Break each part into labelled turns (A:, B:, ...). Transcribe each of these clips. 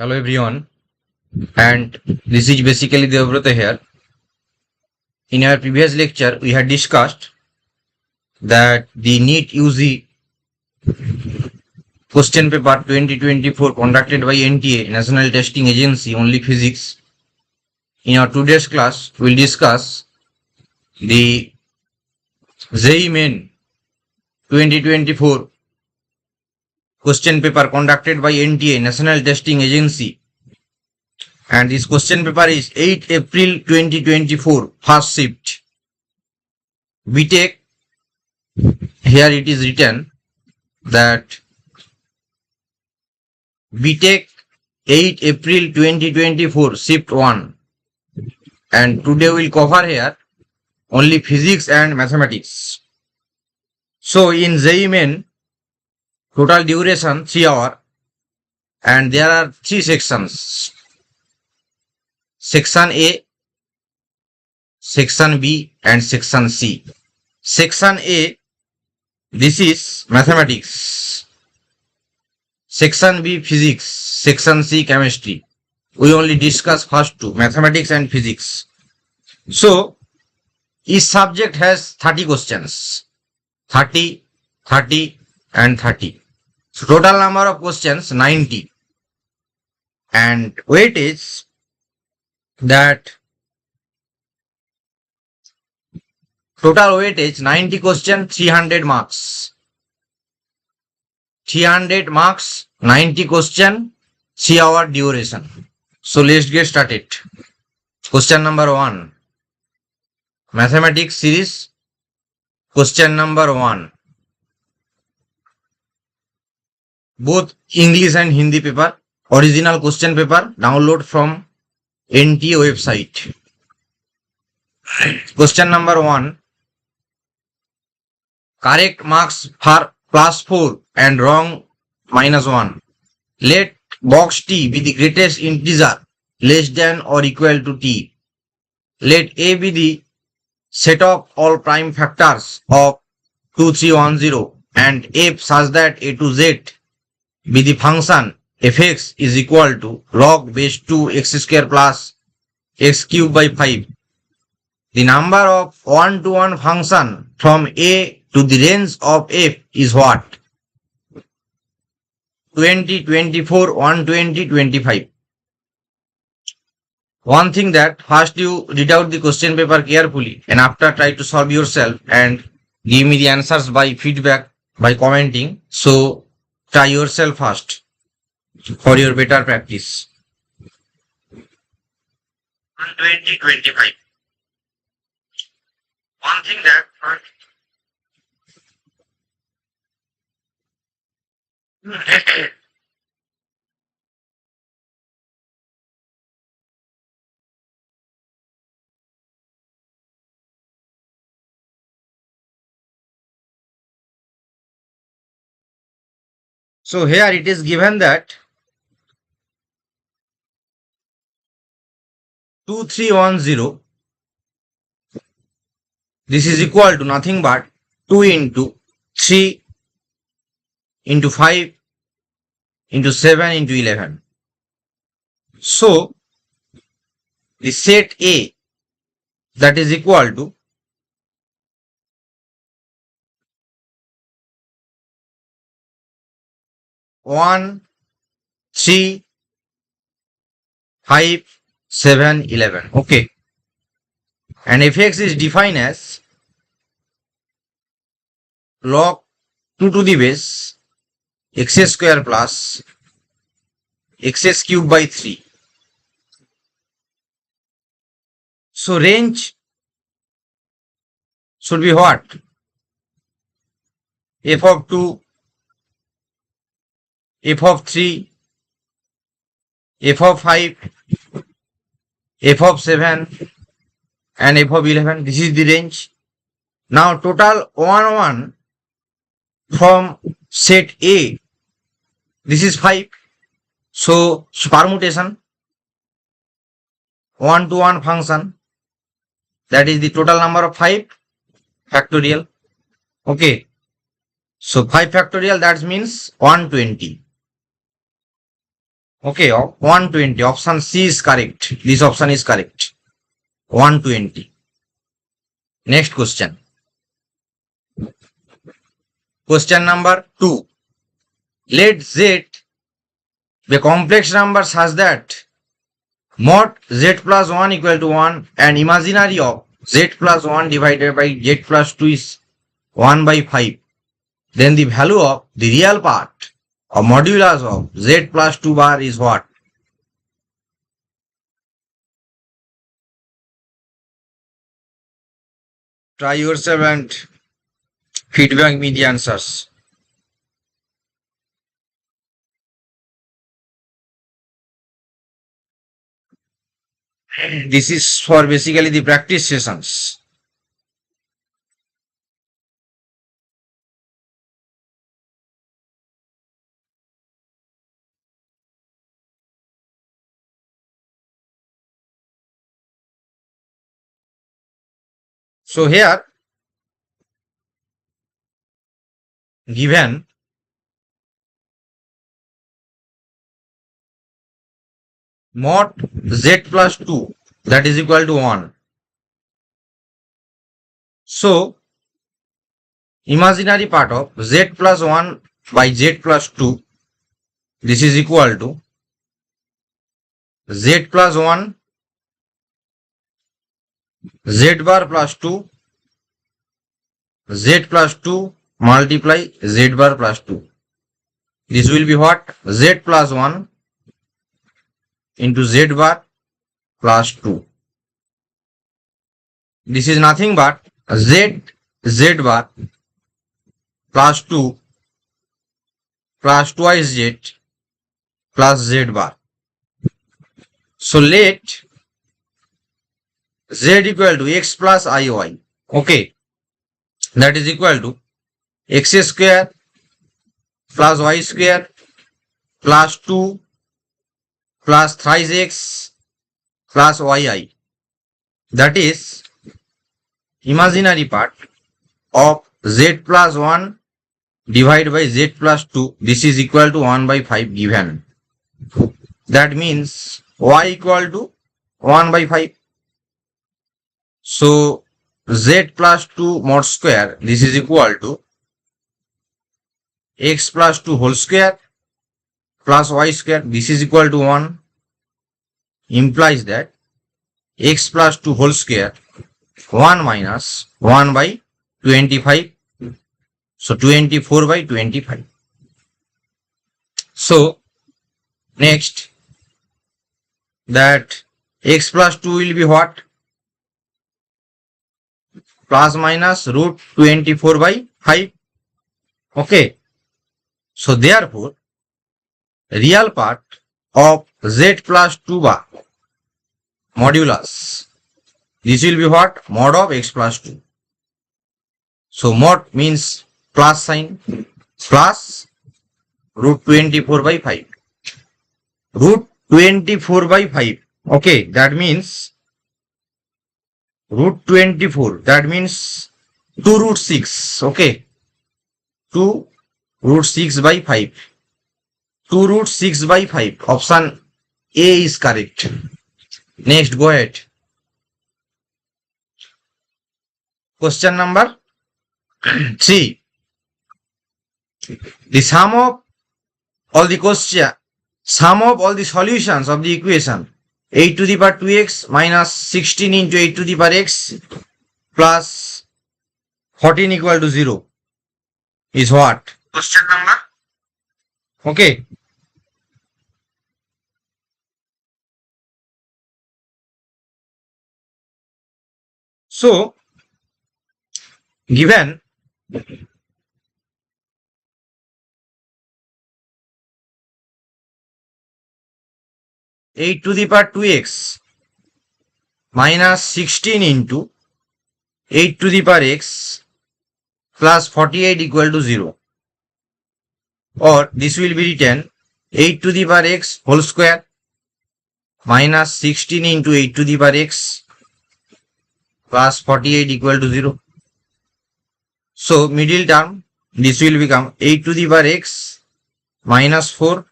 A: Hello everyone, and this is basically Devabrata here. In our previous lecture, we had discussed that the NEET UG question paper 2024 conducted by NTA, National Testing Agency, only physics. In our today's class, we'll discuss the JEE Main 2024 question paper conducted by NTA, National Testing Agency. And this question paper is 8 April 2024, first shift. BTech, here it is written that BTech 8 April 2024, shift 1. And today we'll cover here only physics and mathematics. So in JEE Main, total duration 3 hours, and there are 3 sections. Section A, Section B and Section C. Section A, this is mathematics. Section B, physics. Section C, chemistry. We only discuss first two, mathematics and physics. So, each subject has 30 questions. 30, 30 and 30. So, total number of questions 90. And weightage that total weightage 90 question 300 marks. 300 marks, 90 question, 3 hour duration. So let's get started. Question number 1. Mathematics series. Question number 1. Both English and Hindi paper. Original question paper. Download from NTA website. Question number 1. Correct marks for +4 and wrong -1. Let box T be the greatest integer less than or equal to T. Let A be the set of all prime factors of 2, 3, 1, 0 and F such that A to Z be the function fx is equal to log base 2 x square plus x cube by 5. The number of one-to-one function from A to the range of f is what? 20, 24, 120, 25. One thing that first you read out the question paper carefully and after try to solve yourself and give me the answers by feedback by commenting. So try yourself first for your better practice. 120, 25. One thing that so here it is given that 2310, this is equal to nothing but 2 into 3 into 5 into 7 into 11. So the set A, that is equal to 1, 3, 5, 7, 11. Okay. And fx is defined as log 2 to the base x square plus x cube by 3. So range should be what? F of 2, f of 3, f of 5, f of 7 and f of 11. This is the range. Now total 1, 1 from set A, this is 5. So permutation, 1-to-1 function, that is the total number of 5 factorial. Okay. So 5 factorial, that means 120. Okay, 120. Option C is correct. This option is correct. 120. Next question. Question number 2. Let Z be a complex number such that mod Z plus 1 equal to 1 and imaginary of Z plus 1 divided by Z plus 2 is 1 by 5. Then the value of the real part or modulus of Z plus 2 bar is what? Try yourself and feedback me the answers. This is for basically the practice sessions. So here given mod Z plus 2 that is equal to 1. So imaginary part of Z plus 1 by Z plus 2, this is equal to Z plus 1 Z bar plus 2 Z plus 2 multiply Z bar plus 2. This will be what? Z plus 1 into Z bar plus 2. This is nothing but Z bar plus 2 plus twice Z plus Z bar. So let Z equal to X plus IY. Okay. That is equal to X square plus Y square plus 2 plus thrice X plus YI. That is imaginary part of Z plus 1 divided by Z plus 2. This is equal to 1 by 5 given. That means Y equal to 1 by 5. So Z plus 2 mod square, this is equal to X plus 2 whole square plus Y square, this is equal to 1, implies that X plus 2 whole square 1 minus 1 by 25. So 24 by 25. So next that X plus 2 will be what? Plus minus root 24 by 5. Okay. So therefore, real part of Z plus 2 bar modulus, this will be what? Mod of X plus 2. So mod means plus sign plus root 24 by 5. Root 24 by 5. Okay. That means root 24, that means 2 root 6, okay, 2 root 6 by 5, 2 root 6 by 5, option A is correct. Next, go ahead. Question number 3. The sum of all the solutions of the equation 8 to the power 2x minus 16 into 8 to the power x plus 14 equal to 0 is what? Question number. Okay. So, given eight to the power 2x minus 16 into 8 to the power x plus 48 equal to 0, or this will be written 8 to the power x whole square minus 16 into 8 to the power x plus 48 equal to 0. So middle term, this will become 8 to the power x minus 4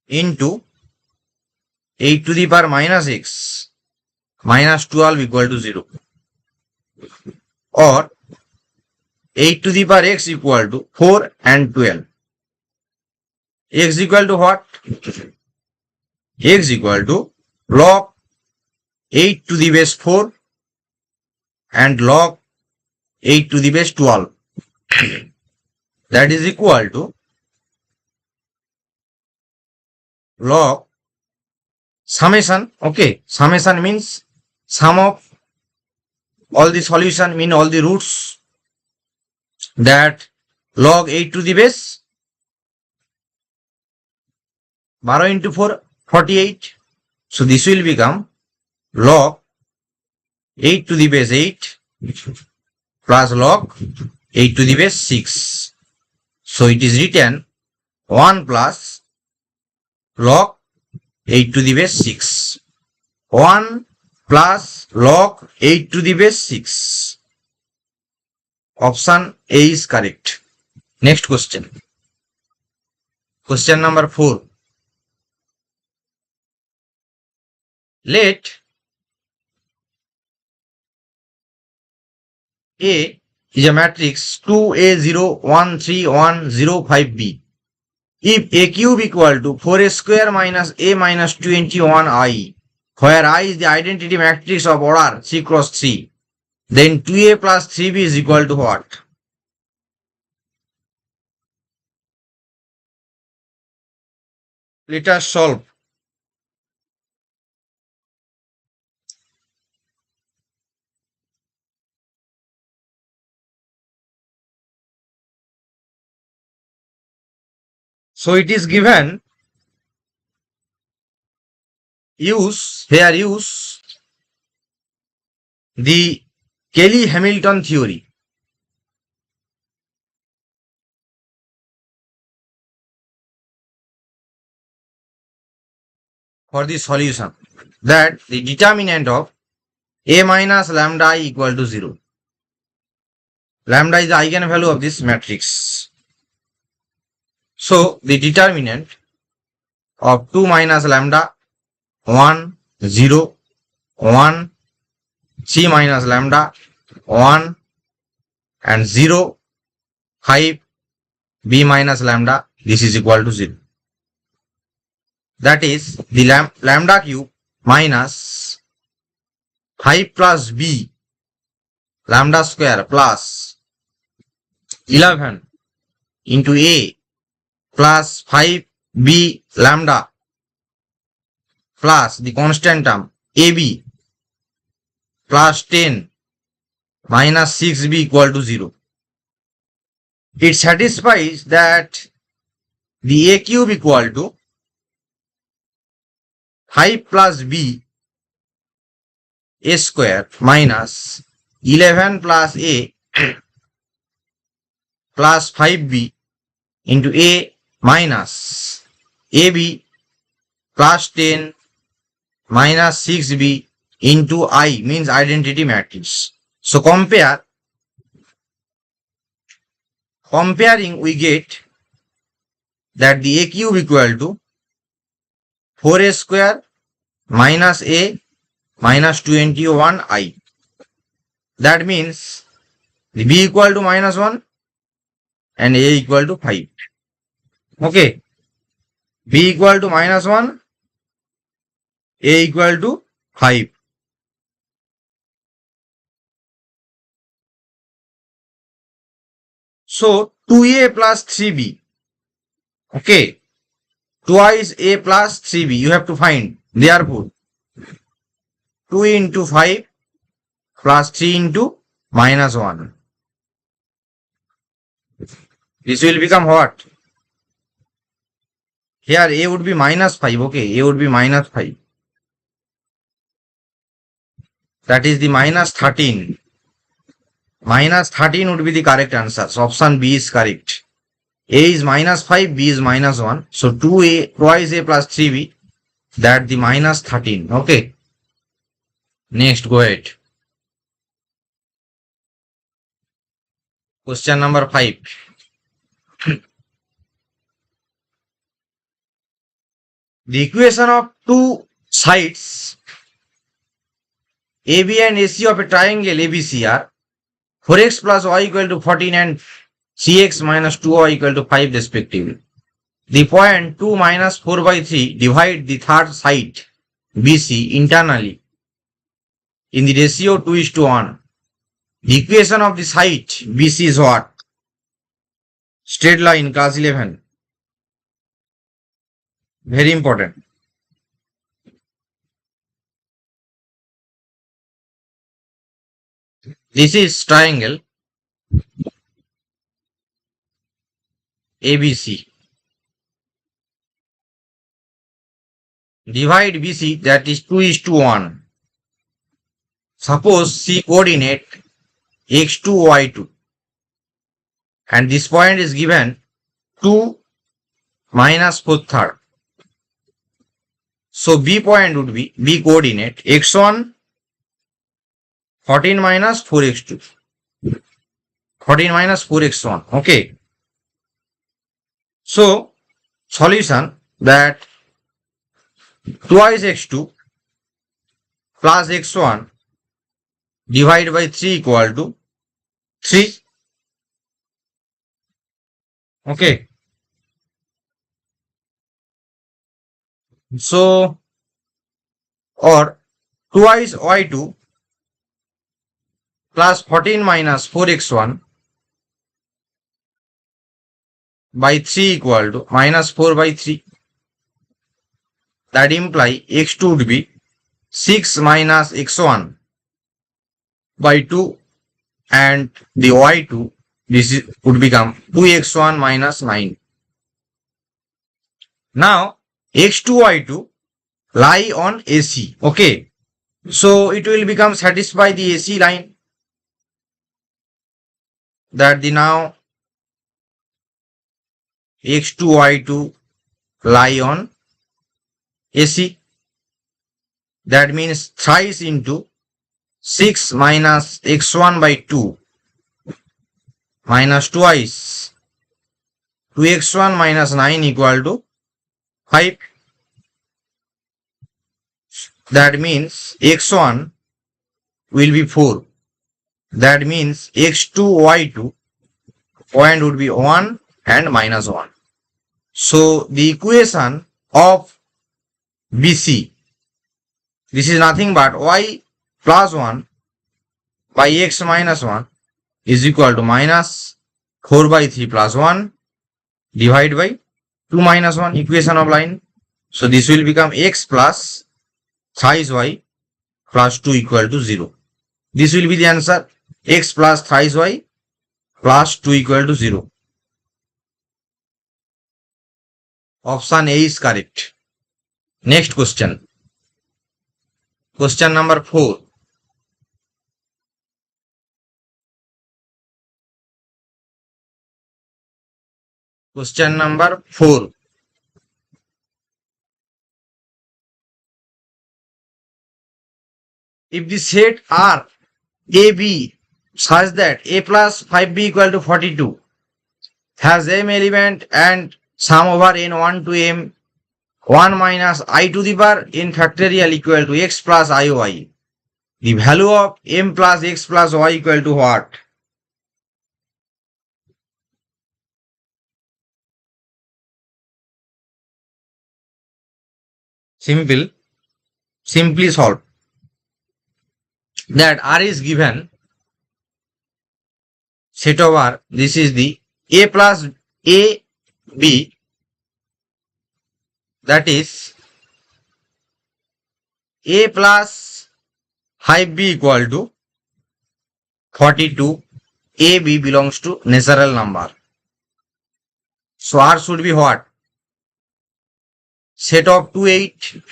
A: into 8 to the power minus x minus 12 equal to 0, or 8 to the power x equal to 4 and 12. X equal to what? X equal to log 8 to the base 4 and log 8 to the base 12. That is equal to log summation. Okay, summation means sum of all the solution, mean all the roots, that log 8 to the base 12 into 4, 48. So this will become log 8 to the base 8 plus log 8 to the base 6. So it is written 1 plus log 8 to the base 6. 1 plus log 8 to the base 6. Option A is correct. Next question. Question number 4. Let A is a matrix 2A0 1 3 1 0 5B. If A cube equal to 4A square minus A minus 21I, where I is the identity matrix of order 3 cross 3, then 2A plus 3B is equal to what? Let us solve. So it is given, use the Kelly-Hamilton theory. For the solution, that the determinant of A minus lambda I equal to 0. Lambda is the eigenvalue of this matrix. So the determinant of 2 minus lambda 1 0 1, 3 minus lambda 1 and 0 5 b minus lambda, this is equal to 0. That is the lambda cube minus 5 plus b lambda square plus 11 into a plus 5b lambda plus the constant term ab plus 10 minus 6b equal to 0. It satisfies that the a cube equal to 5 plus b a square minus 11 plus a plus 5b into a minus ab plus 10 minus 6b into I, means identity matrix. So comparing we get that the a cube equal to 4a square minus a minus 21I. That means the b equal to minus 1 and a equal to 5. Okay. B equal to minus 1, a equal to 5. So 2a plus 3b. Okay. Twice a plus 3b you have to find. Therefore 2 into 5 plus 3 into minus 1. This will become what? Here a would be minus 5. Okay, a would be minus 5. That is the minus 13. Minus 13 would be the correct answer. So option B is correct. A is minus 5, B is minus 1. So 2a, twice a plus 3b, that the minus 13. Okay. Next, go ahead. Question number 5. The equation of two sides AB and AC of a triangle ABC are 4x plus y equal to 14 and cx minus 2y equal to 5 respectively. The point 2 minus 4 by 3 divide the third side BC internally in the ratio 2:1. The equation of the side BC is what? Straight line, class 11. Very important. This is triangle ABC. Divide BC, that is 2:1. Suppose C coordinate x2, y2. And this point is given 2 minus 4 third. So B point would be, B coordinate x1, 14 minus 4x2. 14 minus 4x1. Okay. So solution that twice x2 plus x1 divided by 3 equal to 3. Okay. So, or twice y2 plus 14 minus 4x1 by 3 equal to minus 4 by 3. That imply x2 would be 6 minus x1 by 2 and the y2 would become 2x1 minus 9. Now x2, y2 lie on AC. Okay. So it will become satisfy the AC line. That the now x2, y2 lie on AC. That means thrice into 6 minus x1 by 2 minus twice 2x1 minus 9 equal to 5. That means x1 will be 4. That means x2, y2 point would be 1 and minus 1. So the equation of BC, this is nothing but y plus 1 by x minus 1 is equal to minus 4 by 3 plus 1 divided by 2 minus 1, equation of line. So this will become x plus thrice y plus 2 equal to 0. This will be the answer. X plus thrice y plus 2 equal to 0. Option A is correct. Next question. Question number 4. Question number 4. If the set R AB such that A plus 5B equal to 42 has m element and sum over n1 to m 1 minus I to the power n factorial equal to x plus iy, the value of m plus x plus y equal to what? Simply solve. That R is given set over, this is the A plus A B, that is A plus 5B equal to 42. A B belongs to natural number. So R should be what? Set of 2, 8,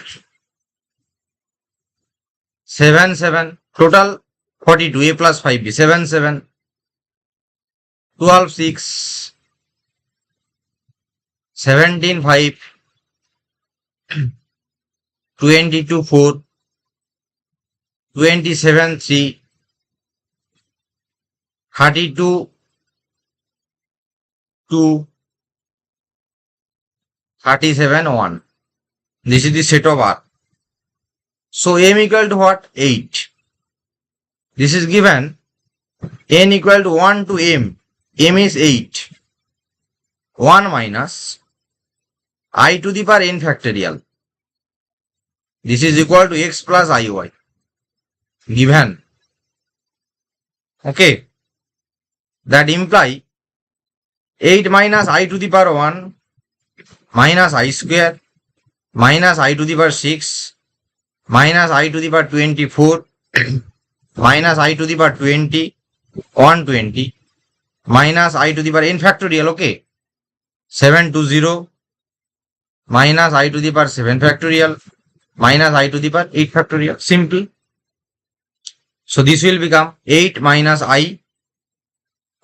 A: 7, 7, total 42, A plus 5B, 7, 7, 12, 6, 17, 5, 22, 4, 27, 3, 32, 2, 37, 1. This is the set of R. So m equal to what? 8. This is given n equal to 1 to m. M is 8. 1 minus I to the power n factorial. This is equal to x plus iy. Given. Okay. That imply 8 minus I to the power 1 minus I square minus I to the power 6 minus I to the power 24 minus I to the power 20 120 minus I to the power n factorial. Okay. 720 minus I to the power 7 factorial minus I to the power 8 factorial. Simple. So this will become 8 minus I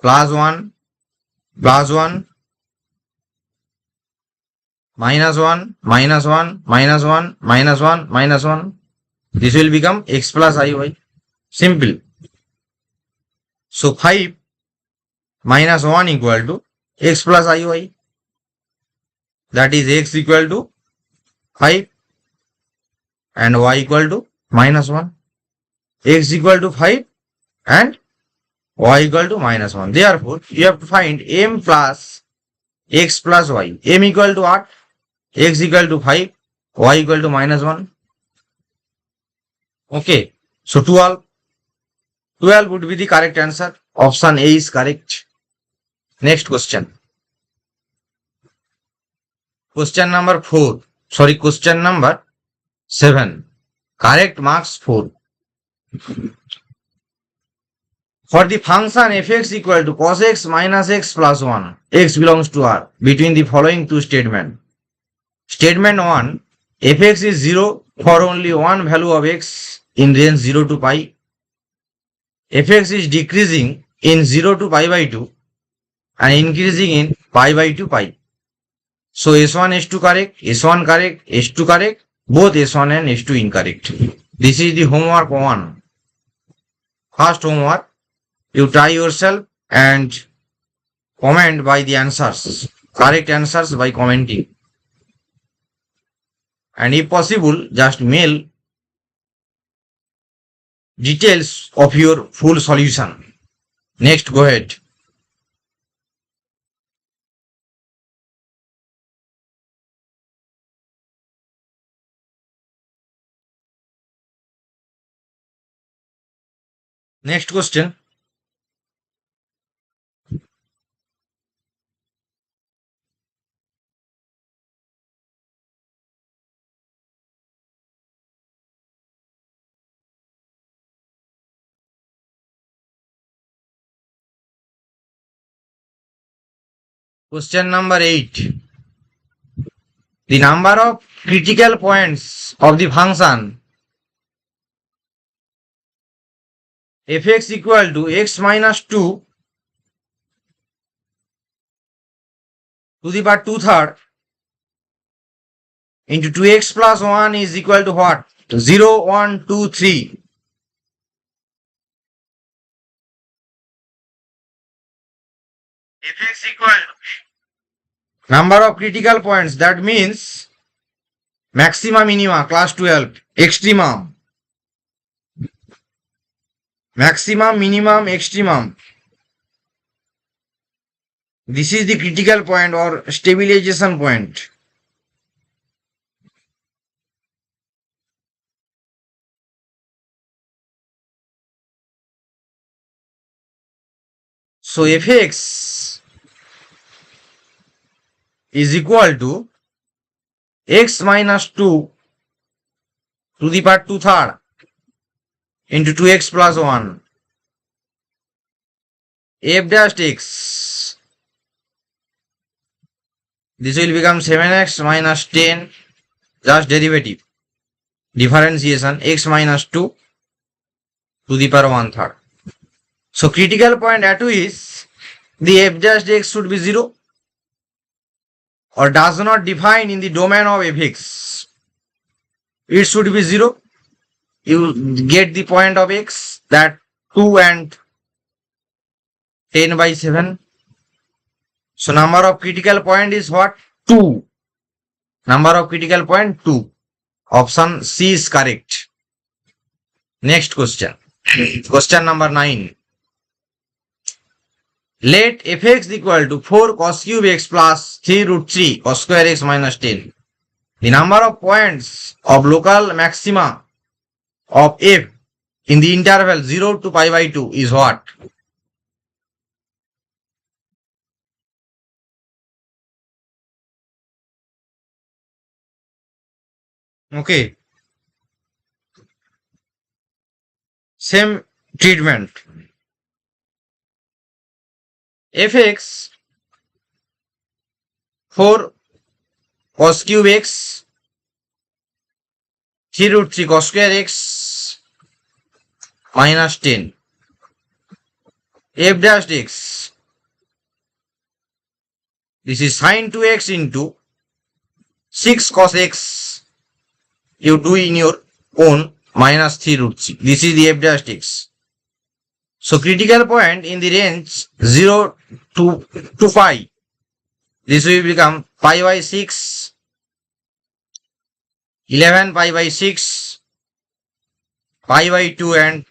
A: plus 1 plus 1 minus 1 minus 1 minus 1 minus 1 minus 1. This will become x plus iy. Simple. So 5 minus 1 equal to x plus iy. That is x equal to 5 and y equal to minus 1. X equal to 5 and y equal to minus 1. Therefore, you have to find m plus x plus y. M equal to what? X equal to 5, y equal to minus 1. Okay. So 12. 12 would be the correct answer. Option A is correct. Next question. Question number 4. Sorry, question number 7. Correct marks 4. For the function fx equal to cos x minus x plus 1, x belongs to R, between the following two statements. Statement 1, fx is 0 for only one value of x in range 0 to pi. Fx is decreasing in 0 to pi by 2 and increasing in pi by 2 pi. So S1, S2 correct, S1 correct, S2 correct, both S1 and S2 incorrect. This is the homework 1. First homework, you try yourself and comment by the answers, correct answers by commenting. And if possible, just mail details of your full solution. Next, go ahead. Next question. Question number 8. The number of critical points of the function fx equal to x minus 2 to the power 2/3 into 2x plus 1 is equal to what? 0, 1, 2, 3. Fx equal to number of critical points, that means maxima minima, class 12, extremum, maximum, minimum, extremum. This is the critical point or stabilization point. So fx is equal to x minus 2 to the power 2/3 into 2x plus 1. F dash x. This will become 7x minus 10, just derivative. Differentiation x minus 2 to the power 1/3. So critical point at 2 is the f dash x should be 0 or does not define in the domain of fx. It should be 0. You get the point of x, that 2 and 10 by 7. So number of critical point is what? 2. Number of critical point 2. Option C is correct. Next question. Question number 9. Let fx equal to 4 cos cube x plus 3 root 3 cos square x minus 10. The number of points of local maxima of f in the interval 0 to pi by 2 is what? Okay. Same treatment. fx 4 cos cube x 3 root 3 cos square x minus 10. F dash x. This is sin 2x into 6 cos x. You do in your own minus 3 root 3. This is the f dash x. So critical point in the range 0 to pi. This will become pi by 6, 11 pi by 6, pi by 2 and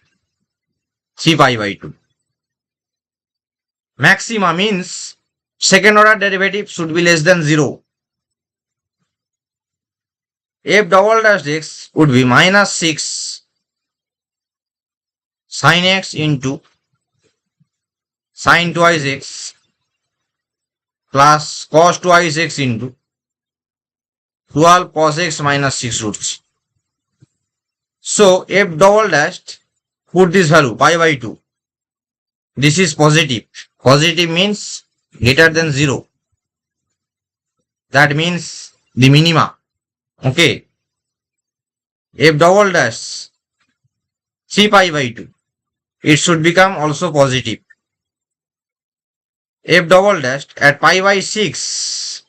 A: 3 pi by 2. Maxima means second order derivative should be less than 0. F double dash x would be minus 6 sin x into sin twice x plus cos twice x into 12 cos x minus 6 roots. So f double dash, put this value pi by 2. This is positive. Positive means greater than 0. That means the minima. Okay. F double dash 3 pi by 2. It should become also positive. F double dash at pi by 6.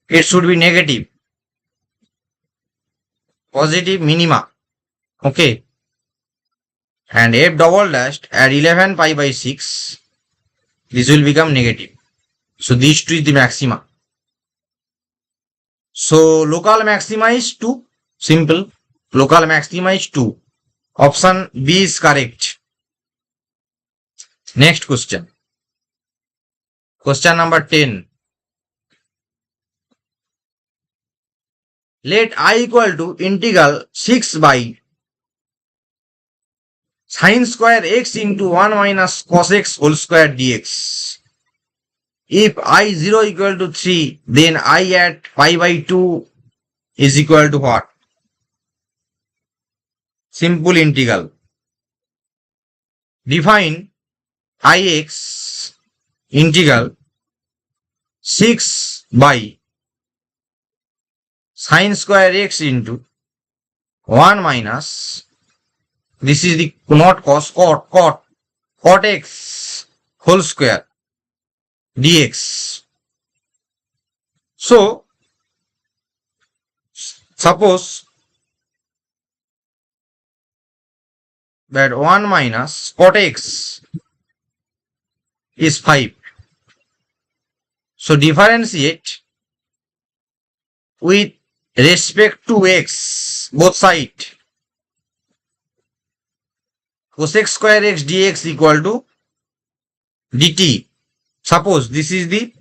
A: It should be negative. Positive minima. Okay. And f double dash at 11 pi by 6. This will become negative. So these two is the maxima. So local maxima is 2. Simple. Local maxima is 2. Option B is correct. Next question. Question number 10. Let I equal to integral 6 by sin square x into 1 minus cos x whole square dx. If I 0 equal to 3, then I at pi by 2 is equal to what? Simple integral. Define ix integral 6 by sin square x into 1 minus, this is the not cos, cot x whole square dx. So suppose that 1 minus cot x is 5. So differentiate with respect to x, both sides. Cos x square x dx equal to dt. Suppose this is the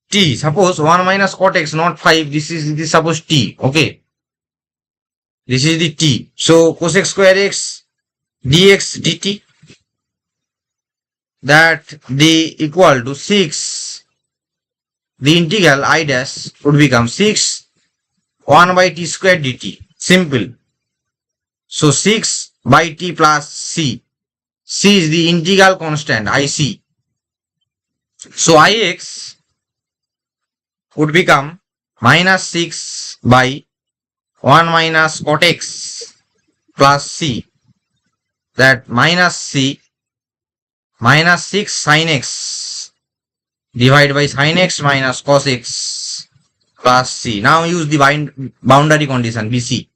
A: t. Suppose 1 minus cot x, not 5. This is the suppose t. Okay. This is the t. So cos x square x dx dt, that the equal to 6. The integral I dash would become 6 1 by t square dt. Simple. So 6 by t plus c. C is the integral constant IC. So Ix would become minus 6 by 1 minus cot x plus c. That minus c minus 6 sin x divided by sin x minus cos x plus c. Now use the boundary condition BC.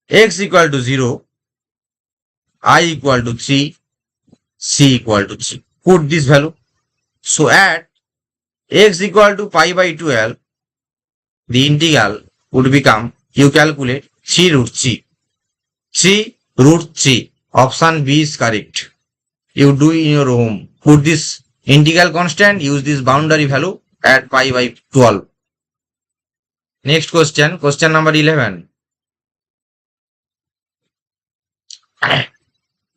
A: X equal to 0, I equal to 3, c equal to 3. Put this value. So at x equal to pi by 12, the integral would become, you calculate 3 root 3. 3 root 3. Option B is correct. You do in your home. Put this integral constant, use this boundary value at pi by 12. Next question, question number 11.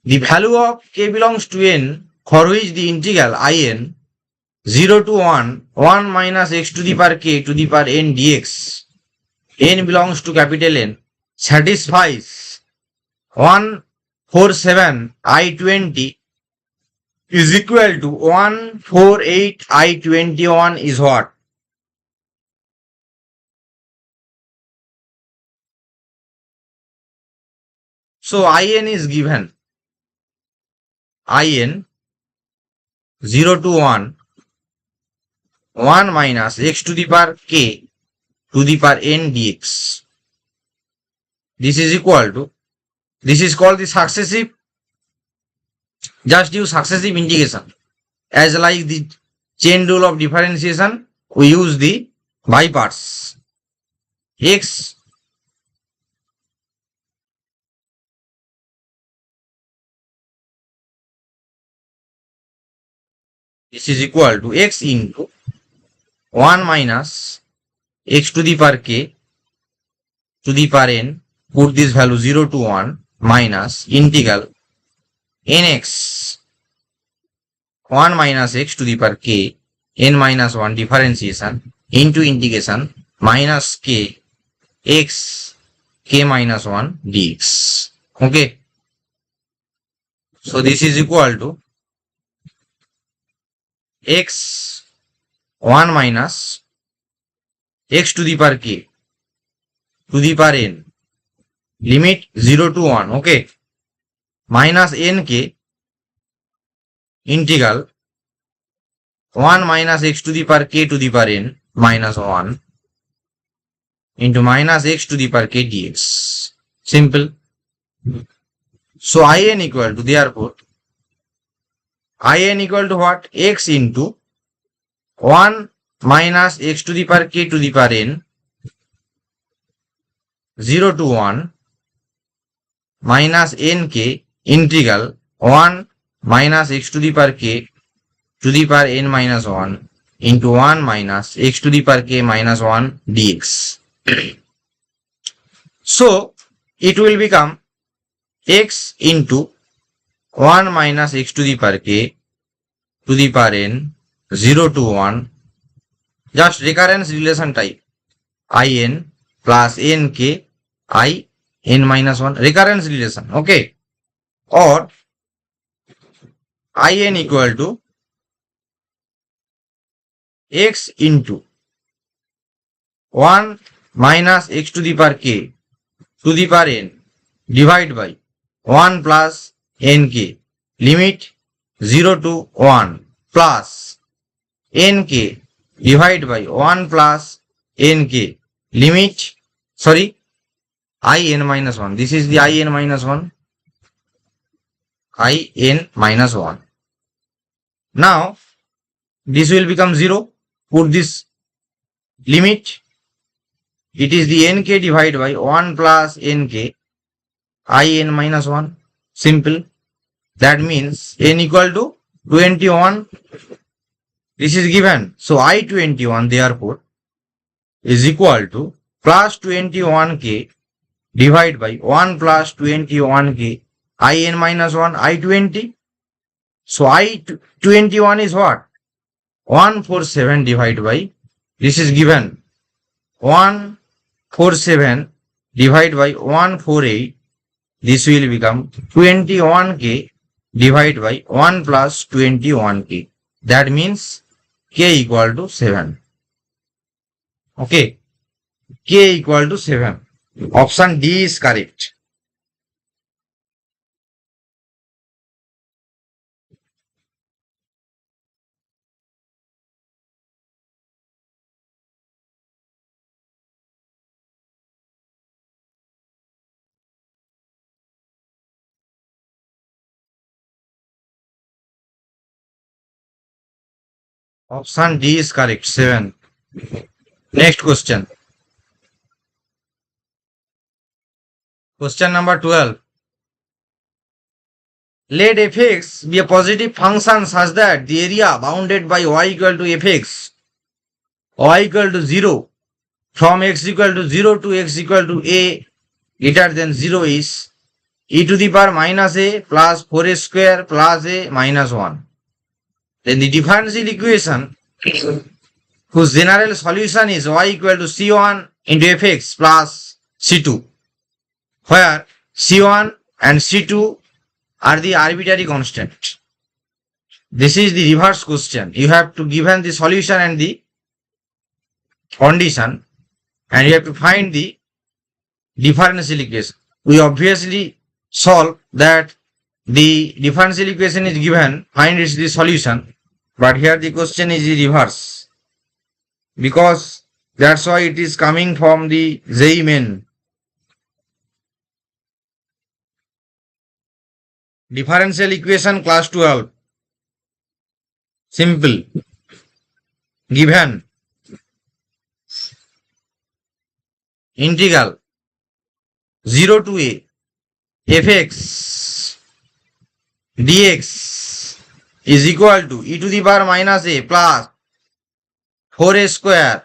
A: The value of k belongs to n for which the integral in 0 to 1 minus x to the power k to the power n dx, n belongs to capital N, satisfies 147 I20 is equal to 148 I21 is what? So in is given. In 0 to 1 minus x to the power k to the power n dx. This is equal to, this is called the successive. Just use successive integration. As like the chain rule of differentiation, we use the by parts. X this is equal to x into 1 minus x to the power k to the power n, put this value 0 to 1 minus integral nx 1 minus x to the power k n minus 1 differentiation into integration minus k x k minus 1 dx. Okay. So this is equal to x 1 minus x to the power k to the power n, limit 0 to 1, okay, minus nk integral 1 minus x to the power k to the power n minus 1 into minus x to the power k dx. Simple. So in equal to, therefore in equal to what? X into 1 minus x to the power k to the power n 0 to 1 minus nk integral 1 minus x to the power k to the power n minus 1 into 1 minus x to the power k minus 1 dx. So it will become x into 1 minus x to the power k to the power n 0 to 1, just recurrence relation type, in plus nk I n minus 1, recurrence relation, okay, or in equal to x into 1 minus x to the power k to the power n divided by 1 plus nk, limit 0 to 1 plus nk divided by 1 plus nk, limit, sorry, in minus 1. This is the in minus 1. In minus 1. Now, this will become 0. Put this limit. It is the nk divided by 1 plus nk, in minus 1. Simple. That means n equal to 21. This is given. So I21 therefore is equal to plus 21k divided by 1 plus 21k in minus 1 I20. So I21 is what? 147 divided by, this is given 147 divided by 148. This will become 21k divided by 1 plus 21k. That means k equal to 7. Okay. K equal to 7. Option D is correct. Option D is correct. 7. Next question. Question number 12. Let fx be a positive function such that the area bounded by y equal to fx, y equal to 0, from x equal to 0 to x equal to a greater than 0 is e to the power minus a plus 4a square plus a minus 1. Then the differential equation whose general solution is y equal to c1 into fx plus c2, where c1 and c2 are the arbitrary constant. This is the reverse question. You have to given the solution and the condition, and you have to find the differential equation. We obviously solve that the differential equation is given, find its the solution, but here the question is the reverse, because that's why it is coming from the JEE Main. Differential equation class 12. Simple. Given integral 0 to a fx dx is equal to e to the power minus a plus 4a square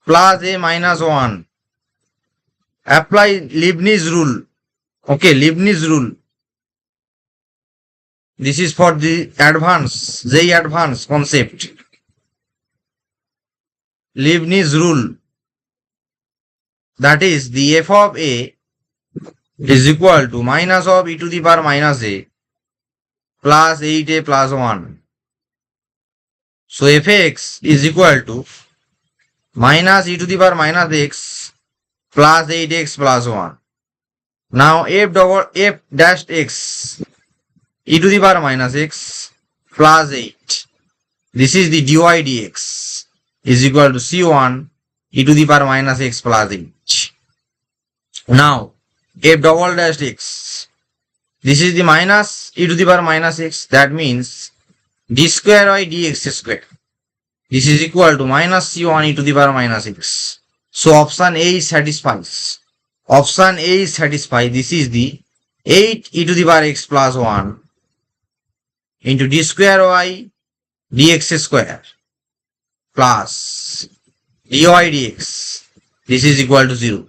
A: plus a minus 1. Apply Leibniz rule. Okay, Leibniz rule. This is for the advanced, JEE advanced concept. Leibniz rule. That is, the f of a is equal to minus of e to the power minus a plus 8a plus 1. So fx is equal to minus e to the power minus x plus 8x plus 1. Now f dash x e to the power minus x plus 8. This is the dy dx is equal to c1 e to the power minus x plus 8. Now f double dash x, this is the minus e to the power minus x, that means d square y dx square. This is equal to minus c1 e to the power minus x. So option A is satisfies. Option A is satisfied. This is the 8 e to the power x plus 1 into d square y dx square plus dy dx. This is equal to 0.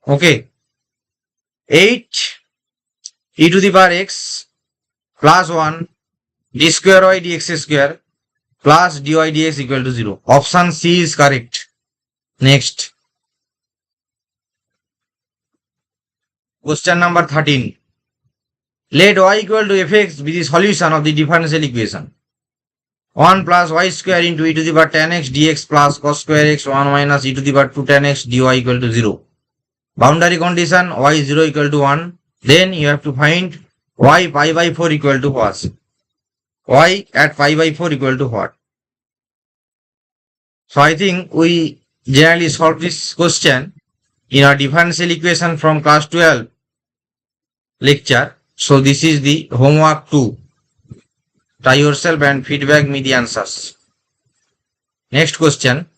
A: Okay. 8 e to the power x plus 1 d square y dx square plus dy dx equal to 0. Option C is correct. Next. Question number 13. Let y equal to fx be the solution of the differential equation. 1 plus y square into e to the power 10x dx plus cos square x 1 minus e to the power 2 10x dy equal to 0. Boundary condition y 0 equal to 1. Then you have to find y pi by 4 equal to what? Y at pi by 4 equal to what? So I think we generally solve this question in our differential equation from class 12 lecture. So this is the homework 2. Try yourself and feedback me the answers. Next question.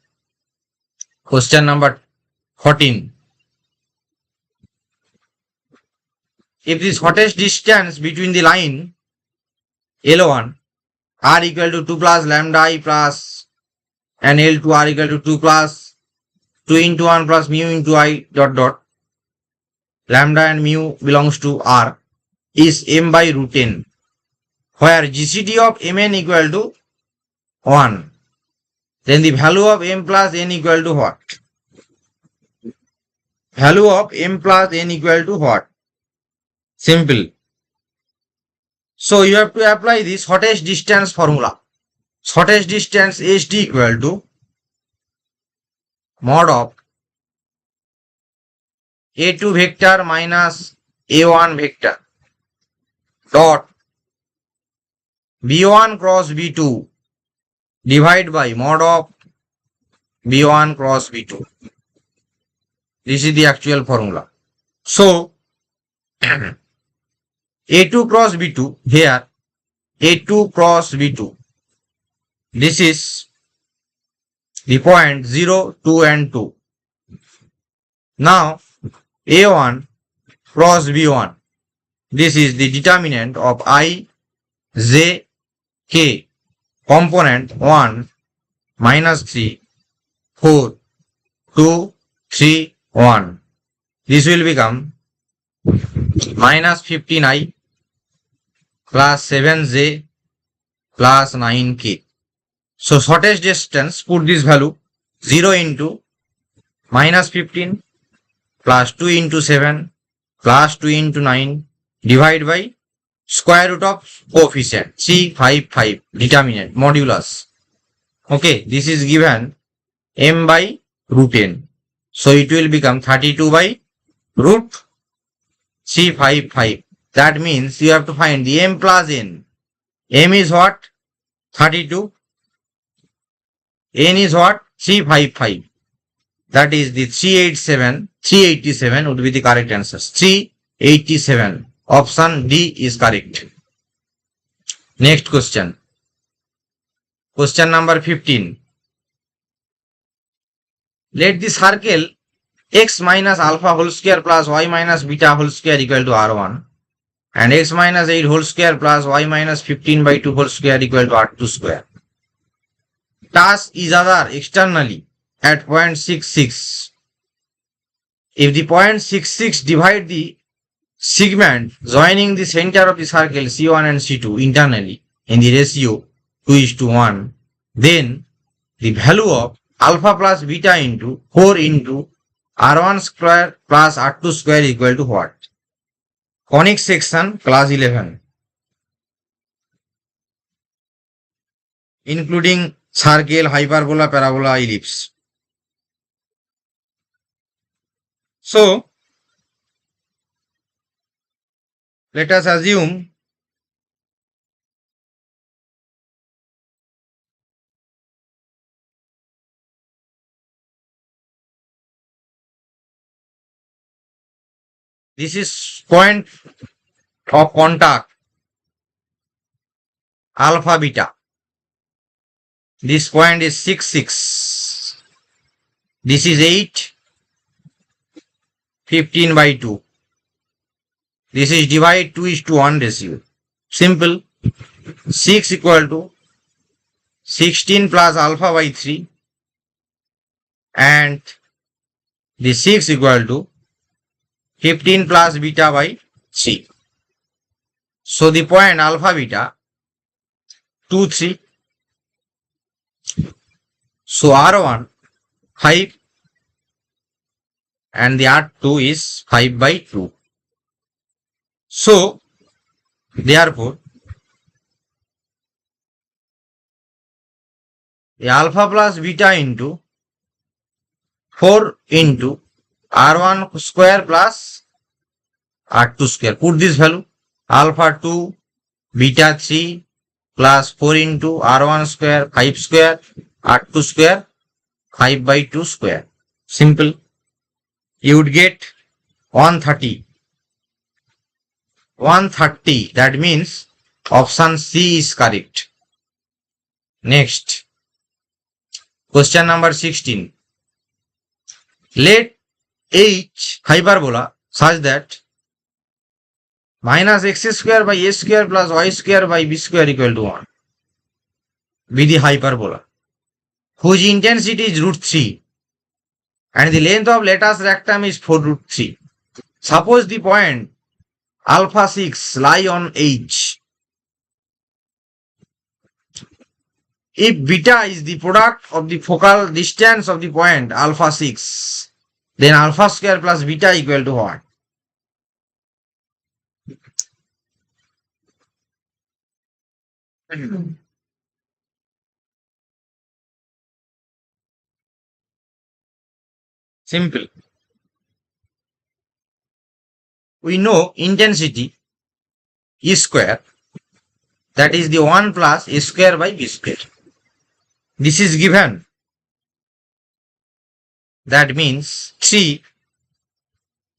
A: Question number 14. If the shortest distance between the line L1 r equal to 2 plus lambda I plus and L2 r equal to 2 plus 2 into 1 plus mu into I dot dot, lambda and mu belongs to r, is m by root n, where GCD of mn equal to 1. Then the value of m plus n equal to what? Value of m plus n equal to what? Simple. So you have to apply the shortest distance formula. Shortest distance st equal to mod of a2 vector minus a1 vector dot b1 cross b2 divide by mod of b1 cross b2. This is the actual formula. So a2 cross b2 here, a2 cross b2, this is the point 0, 2 and 2. Now a1 cross B1. This is the determinant of I, J, K component 1, -3, 4, 2, 3, 1. This will become -15I plus 7J plus 9K. So shortest distance, put this value 0 into -15 plus 2 into 7 plus 2 into 9 divide by square root of coefficient 355 determinant modulus. Okay, this is given m by root n. So it will become 32 by root 355. That means you have to find the m plus n. M is what? 32. N is what? 355. That is the 387. 387 would be the correct answer. 387. Option D is correct. Next question. Question number 15. Let the circle x minus alpha whole square plus y minus beta whole square equal to R1 and x minus 8 whole square plus y minus 15 by 2 whole square equal to R2 square. Touch each other externally at point 66. If the point 66 divide the segment joining the center of the circle C1 and C2 internally in the ratio 2:1, then the value of alpha plus beta into 4 into R1 square plus R2 square equal to what? Conic section class 11, including circle, hyperbola, parabola, ellipse. So let us assume this is point of contact alpha beta. This point is 6, 6. This is 8, 15 by 2. This is divide 2:1 ratio. Simple. 6 equal to 16 plus alpha by 3 and the 6 equal to 15 plus beta by 3. So the point alpha beta 2, 3. So R1 5 and the R2 is 5 by 2. So therefore the alpha plus beta into 4 into R1 square plus R2 square. Put this value alpha 2 beta 3 plus 4 into R1 square 5 square R2 square 5 by 2 square. Simple. You would get 130. 130. That means option C is correct. Next. Question number 16. Let H hyperbola such that minus x square by a square plus y square by b square equal to 1 be the hyperbola whose intensity is root 3 and the length of latus rectum is 4 root 3. Suppose the point alpha 6 lie on H. If beta is the product of the focal distance of the point alpha 6, then alpha square plus beta equal to what? Simple. We know intensity E square, that is the 1 plus A square by B square. This is given. That means 3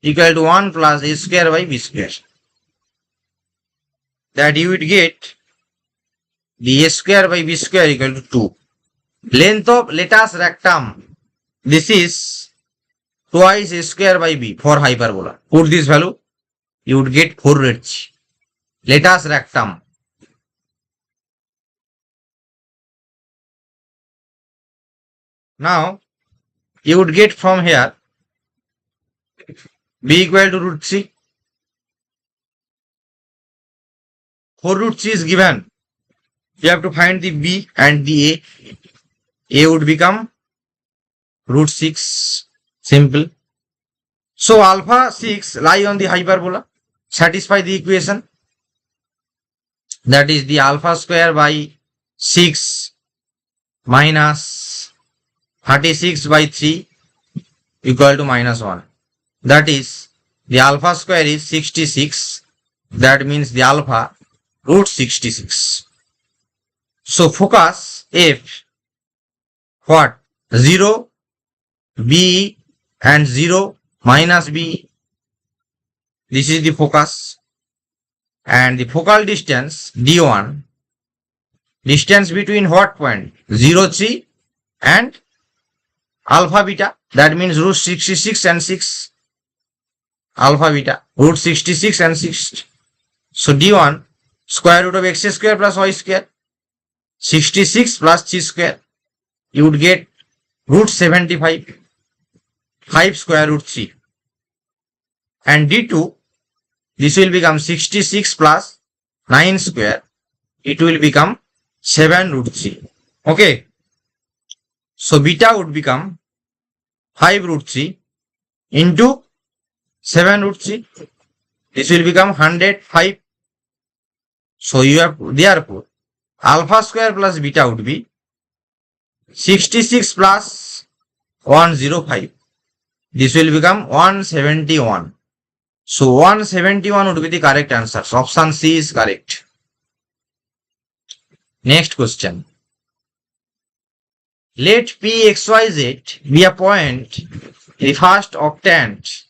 A: equal to 1 plus A square by B square. That you would get the A square by B square equal to 2. Length of latus rectum. This is twice A square by B for hyperbola. Put this value you would get 4 rich. Let us rectum. Now you would get from here b equal to root 3. 4 root 3 is given. You have to find the b and the a. A would become root 6. Simple. So alpha 6 lie on the hyperbola. Satisfy the equation. That is the alpha square by 6 minus 36 by 3 equal to minus 1. That is the alpha square is 66. That means the alpha root 66. So focus F what? 0, B and 0 minus B. This is the focus. And the focal distance D1. Distance between what point? 0, 3 and alpha beta. That means root 66 and 6. Alpha beta. Root 66 and 6. So D1 square root of x square plus y square. 66 plus 3 square. You would get root 75. 5 square root 3. And D2, this will become 66 plus 9 square. It will become 7 root 3. Okay. So beta would become 5 root 3 into 7 root 3. This will become 105. So you have, therefore, alpha square plus beta would be 66 plus 105. This will become 171. So 171 would be the correct answer. So option C is correct. Next question. Let Pxyz be a point in the first octant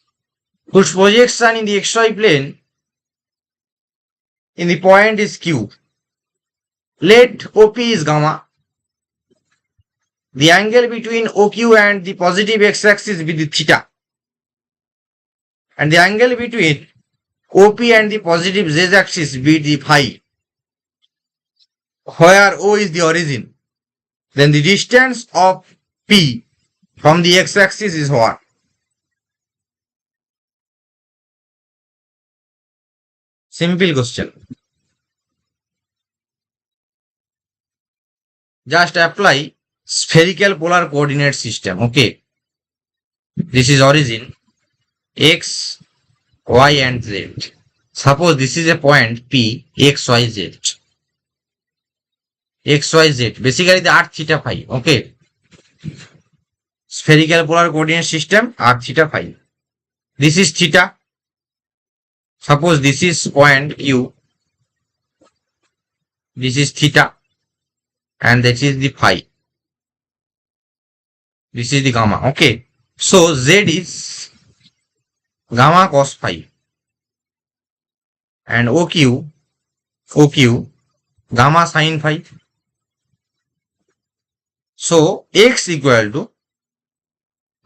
A: whose projection in the xy plane in the point is Q. Let OP is gamma. The angle between OQ and the positive x-axis be the theta. And the angle between OP and the positive z-axis be the phi. Where O is the origin. Then the distance of P from the x-axis is what? Simple question. Just apply spherical polar coordinate system. Okay. This is origin x, y and z. Suppose this is a point P, x, y, z. X, y, z. Basically the earth theta phi. Okay. Spherical polar coordinate system, earth theta phi. This is theta. Suppose this is point Q. This is theta. And that is the phi. This is the gamma. Okay. So z is gamma cos phi. And OQ gamma sin phi. So x equal to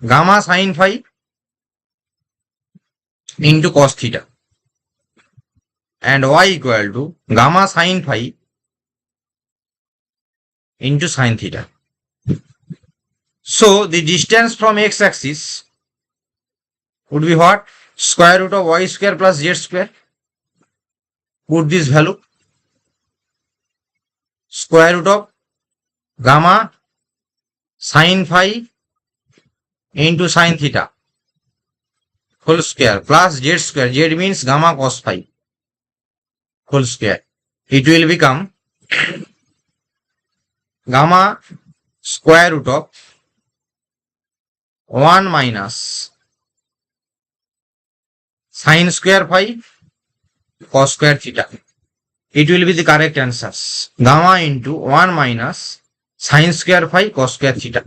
A: gamma sin phi into cos theta. And y equal to gamma sin phi into sin theta. So the distance from x-axis would be what? Square root of y square plus z square. Put this value. Square root of gamma sin phi into sin theta whole square plus z square. Z means gamma cos phi whole square. It will become gamma square root of 1 minus sin square phi cos square theta. It will be the correct answers. Gamma into 1 minus sin square phi cos square theta.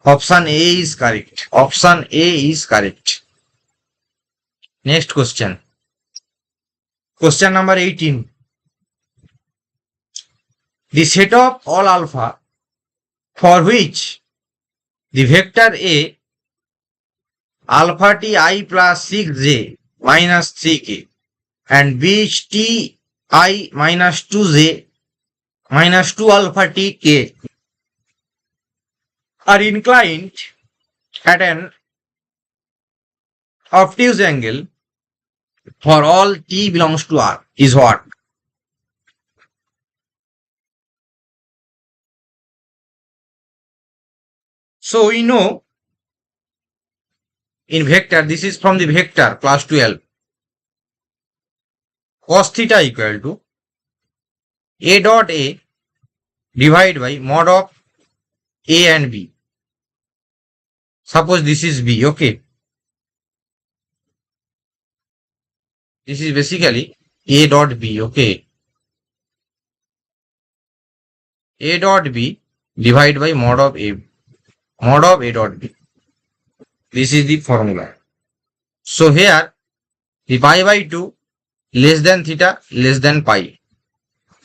A: Option A is correct. Option A is correct. Next question. Question number 18. The set of all alpha for which the vector A alpha t I plus 6j minus 3k and B is T I minus 2J minus 2 alpha T K are inclined at an obtuse angle for all T belongs to R is what? So we know in vector, this is from the vector class 12, cos theta equal to A dot A divided by mod of A and B. Suppose this is B, okay. This is basically A dot B, okay. A dot B divided by mod of A dot B. This is the formula. So here the pi by 2 less than theta less than pi.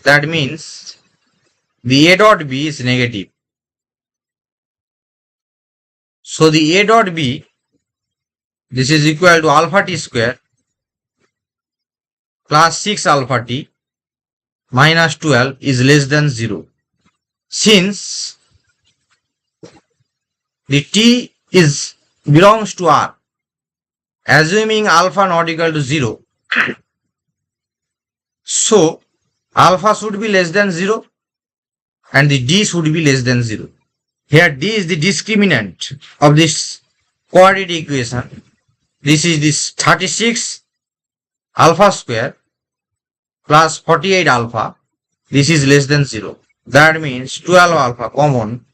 A: That means the A dot B is negative. So the A dot B, this is equal to alpha t square plus 6 alpha t minus 12 is less than 0. Since the t is belongs to R, assuming alpha not equal to 0, so alpha should be less than 0 and the d should be less than 0. Here d is the discriminant of this quadratic equation. This is this 36 alpha square plus 48 alpha. This is less than 0. That means 12 alpha common,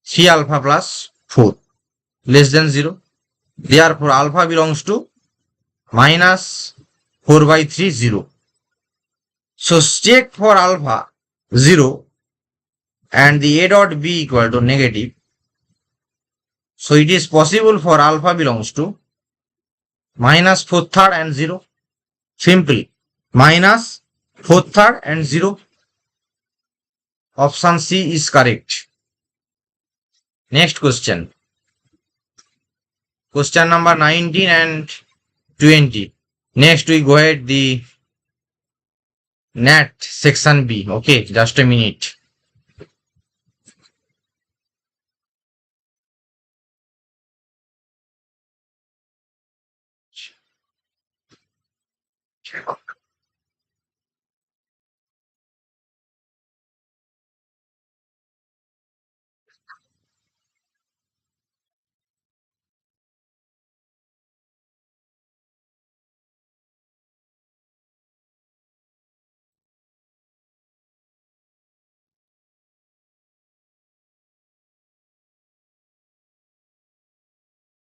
A: 3 alpha plus 4 less than 0. Therefore alpha belongs to minus 4 by 3 0. So check for alpha 0 and the A dot B equal to negative. So it is possible for alpha belongs to minus 4/3 and 0. Simply minus 4/3 and 0. Option C is correct. Next question. Question number 19 and 20. Next we go ahead the NAT section B. Okay, just a minute.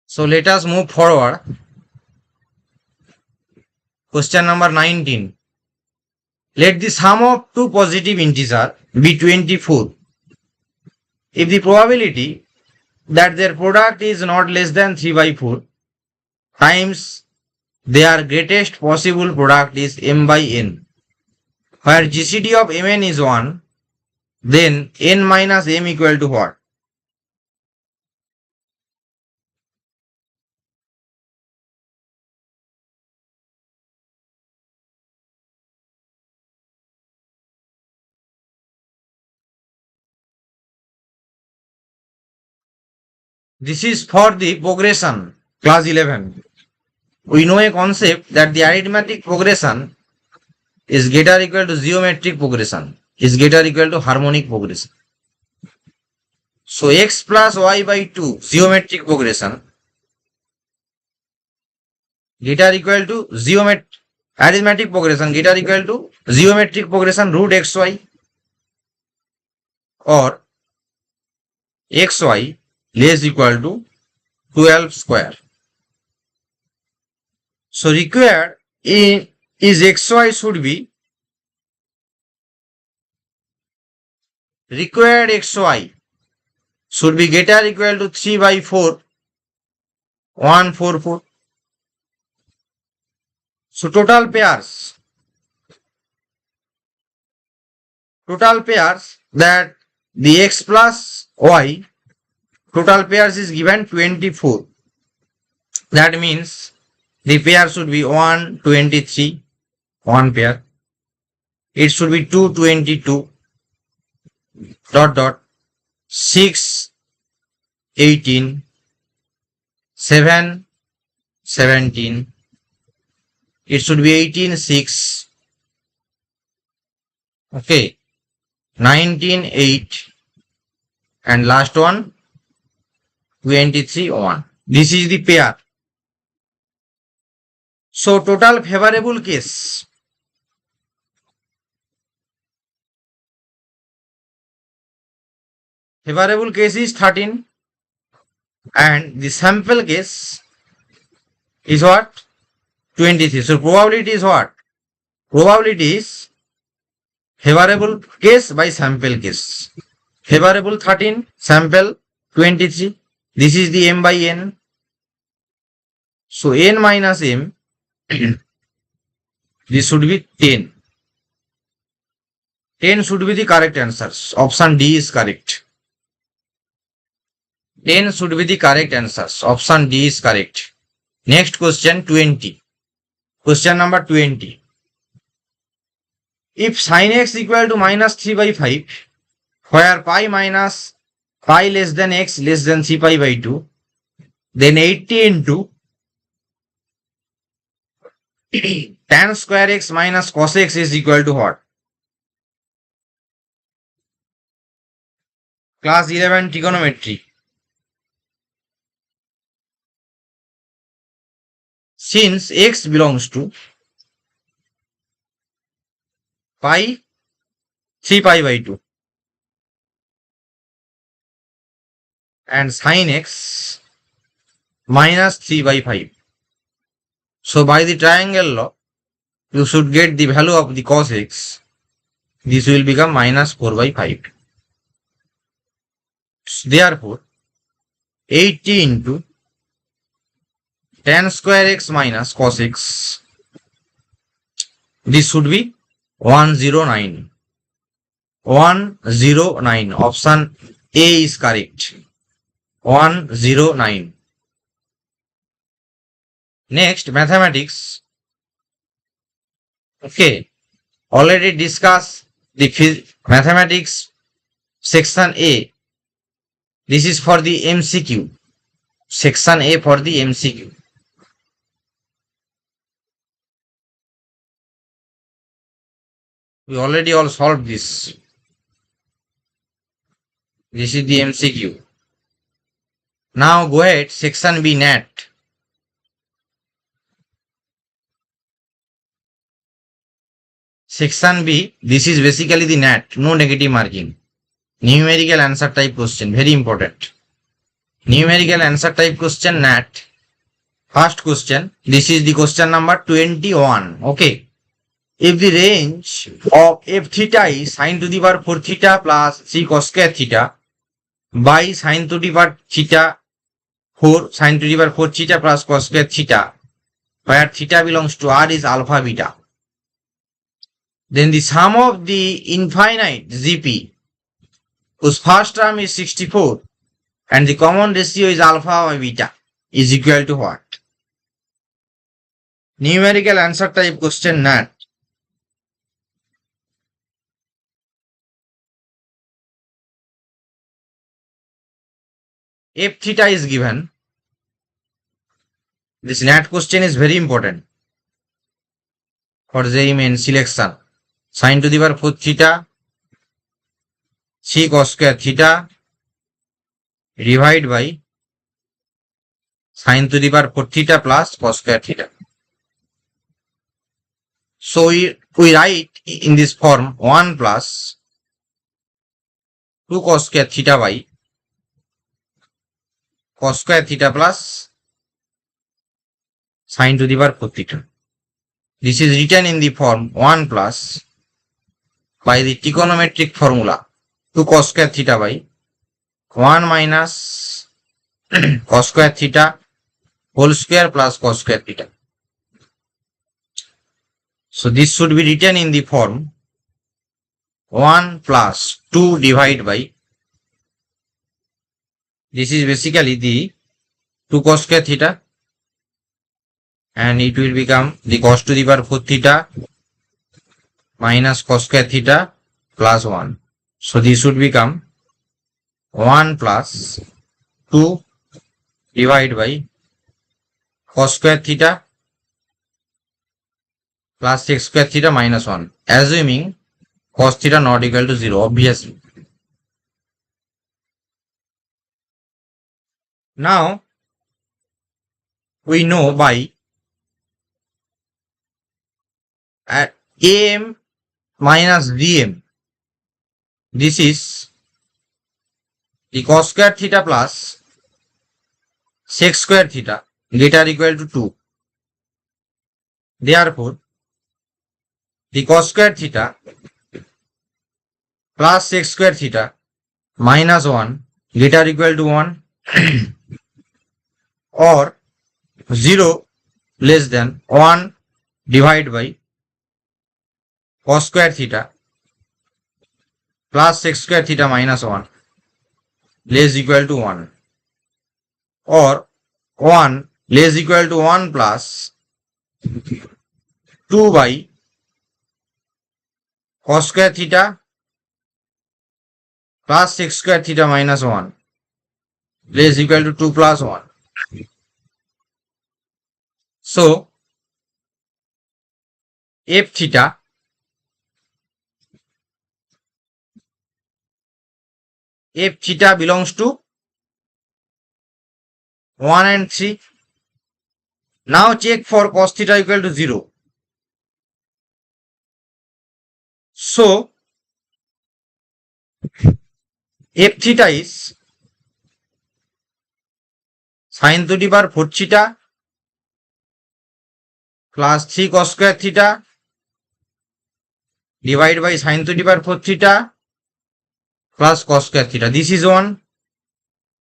A: So let us move forward. Question number 19. Let the sum of two positive integers be 24 if the probability that their product is not less than 3 by 4 times their greatest possible product is m by n, where GCD of mn is 1, then n minus m equal to what? This is for the progression, class 11. We know a concept that the arithmetic progression is greater or equal to geometric progression, is greater or equal to harmonic progression. So x plus y by 2 geometric progression greater or equal to arithmetic progression greater or equal to geometric progression root xy or xy less equal to 12 square. So required is xy should be greater or equal to 3 by 4 144. So total pairs that the x plus y total pairs is given 24. That means The pair should be 123, one pair. It should be 222 dot dot 6 18 7 17. It should be 18 6. Okay, 19 8, and last one 23 1. This is the pair. So total favorable case. Favorable case is 13, and the sample case is what? 23. So probability is what? Probability is favorable case by sample case. Favorable 13, sample 23. This is the m by n. So n minus m, this should be 10. 10 should be the correct answers. Option D is correct. 10 should be the correct answers. Option D is correct. Next question 20. Question number 20. If sin x equal to minus 3 by 5, where pi minus pi less than x less than 3 pi by 2, then 80 into tan square x minus cos x is equal to what? Class 11 trigonometry. Since x belongs to pi 3 pi by 2 and sin x minus 3 by 5. So by the triangle law, you should get the value of the cos x. This will become minus 4 by 5. So therefore, 80 into tan square x minus cos x, this should be 109. 109. Option A is correct. 109. Next, mathematics. Okay, already discussed the mathematics section A. This is for the MCQ. Section A for the MCQ. We already all solved this. This is the MCQ. Now go ahead, section B NAT. Section B, this is basically the NAT, no negative marking. Numerical answer type question, very important. Numerical answer type question NAT. First question, this is the question number 21. Okay. If the range of f theta is sin to the power 4 theta plus 3 cos square theta by sin to the power theta 4 sin to the power 4 theta plus cos square theta, where theta belongs to R is alpha beta, then the sum of the infinite GP, whose first term is 64 and the common ratio is alpha by beta, is equal to what? Numerical answer type question NAT. F theta is given. This NAT question is very important for JEE Main selection. Sin to the power 4 theta, 3 cos square theta, divided by sin to the power 4 theta plus cos square theta. So we write in this form 1 plus 2 cos square theta by cos square theta plus sin to the power 4 theta. This is written in the form 1 plus by the trigonometric formula 2 cos square theta by 1 minus cos square theta whole square plus cos square theta. So this should be written in the form 1 plus 2 divided by, this is basically the 2 cos square theta and it will become the cos to the power 4 theta minus cos square theta plus 1. So this would become 1 plus 2 divided by cos square theta plus sec square theta minus 1, assuming cos theta not equal to 0, obviously. Now we know by at am minus dm, this is the cos square theta plus sec square theta greater or equal to 2. Therefore, the cos square theta plus sec square theta minus 1 greater or equal to 1 or 0 less than 1 divided by cos square theta plus sec square theta minus 1 less equal to 1 or 1 less equal to 1 plus 2 by cos square theta plus sec square theta minus 1 less equal to 2 plus 1. So f theta belongs to 1 and 3. Now check for cos theta equal to 0. So f theta is sin to the power 4 theta plus 3 cos square theta divided by sin to the power 4 theta plus cos square theta. This is 1.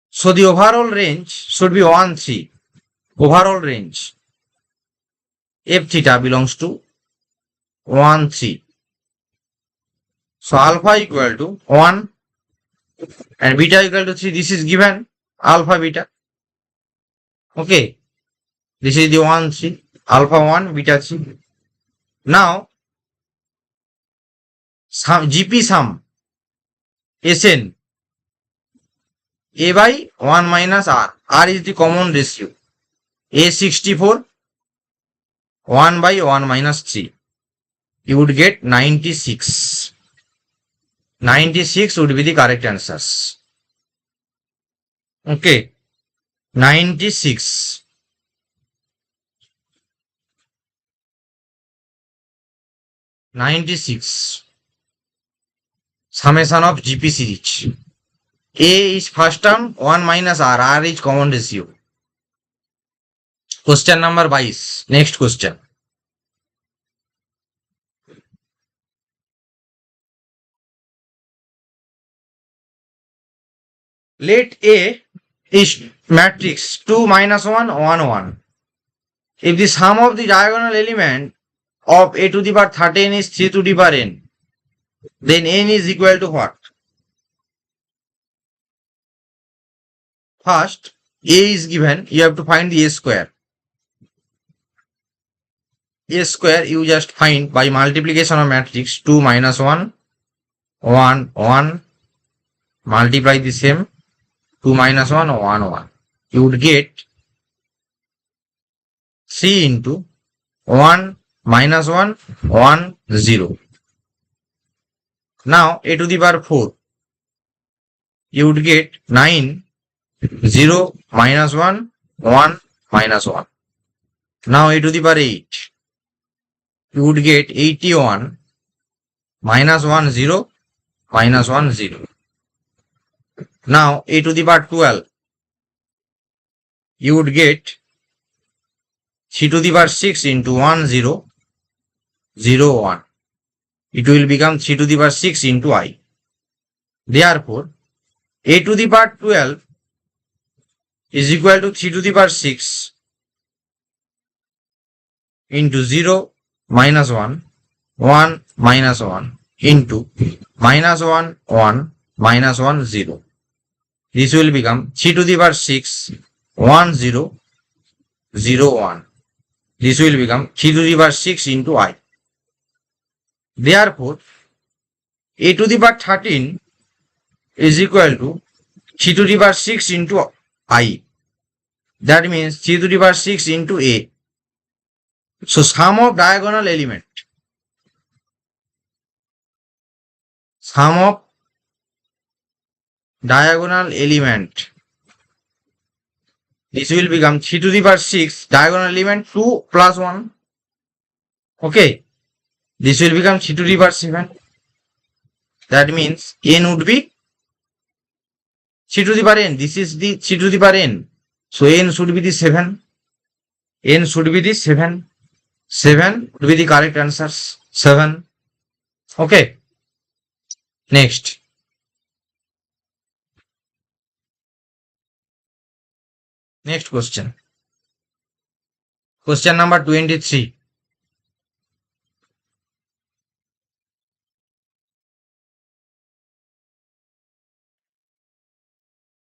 A: So the overall range should be 1, 3. Overall range f theta belongs to 1, 3. So alpha equal to 1 and beta equal to 3. This is given, alpha beta. Okay. This is the 1, 3. Alpha 1, beta 3. Now GP sum Sn A by 1 minus R. R is the common ratio. A 64, 1 by 1 minus 3. You would get 96. 96 would be the correct answers. Okay. 96. Summation of GP series. A is first term, 1 minus R. R is common ratio. Question number 22. Next question. Let A is matrix 2 minus 1, 1, 1. If the sum of the diagonal element of A to the power 13 is 3 to the power n, then n is equal to what? First, A is given, you have to find the A square. A square you just find by multiplication of matrix 2 minus 1, 1, 1, multiply the same 2 minus 1, 1, 1. You would get 3 into 1 minus 1, 1, 0. Now A to the power 4. You would get 9, 0, minus 1, 1, minus 1. Now A to the power 8. You would get 81, minus 1, 0, minus 1, 0. Now A to the power 12. You would get 3 to the power 6 into 1, 0, 0, 1. It will become 3 to the power 6 into I. Therefore, A to the power 12 is equal to 3 to the power 6 into 0, minus 1, 1, minus 1 into minus 1, 1, minus 1, 0. This will become 3 to the power 6, 1, 0, 0, 1. This will become 3 to the power 6 into I. Therefore, a to the power 13 is equal to 3 to the power 6 into I. That means 3 to the power 6 into A. So sum of diagonal element. Sum of diagonal element. This will become 3 to the power 6, diagonal element 2 plus 1. Okay. This will become 3 to the power 7. That means n would be 3 to the power n. This is the 3 to the power n. So n should be the 7. N should be the 7. 7 would be the correct answers. 7. Okay. Next. Next question. Question number 23.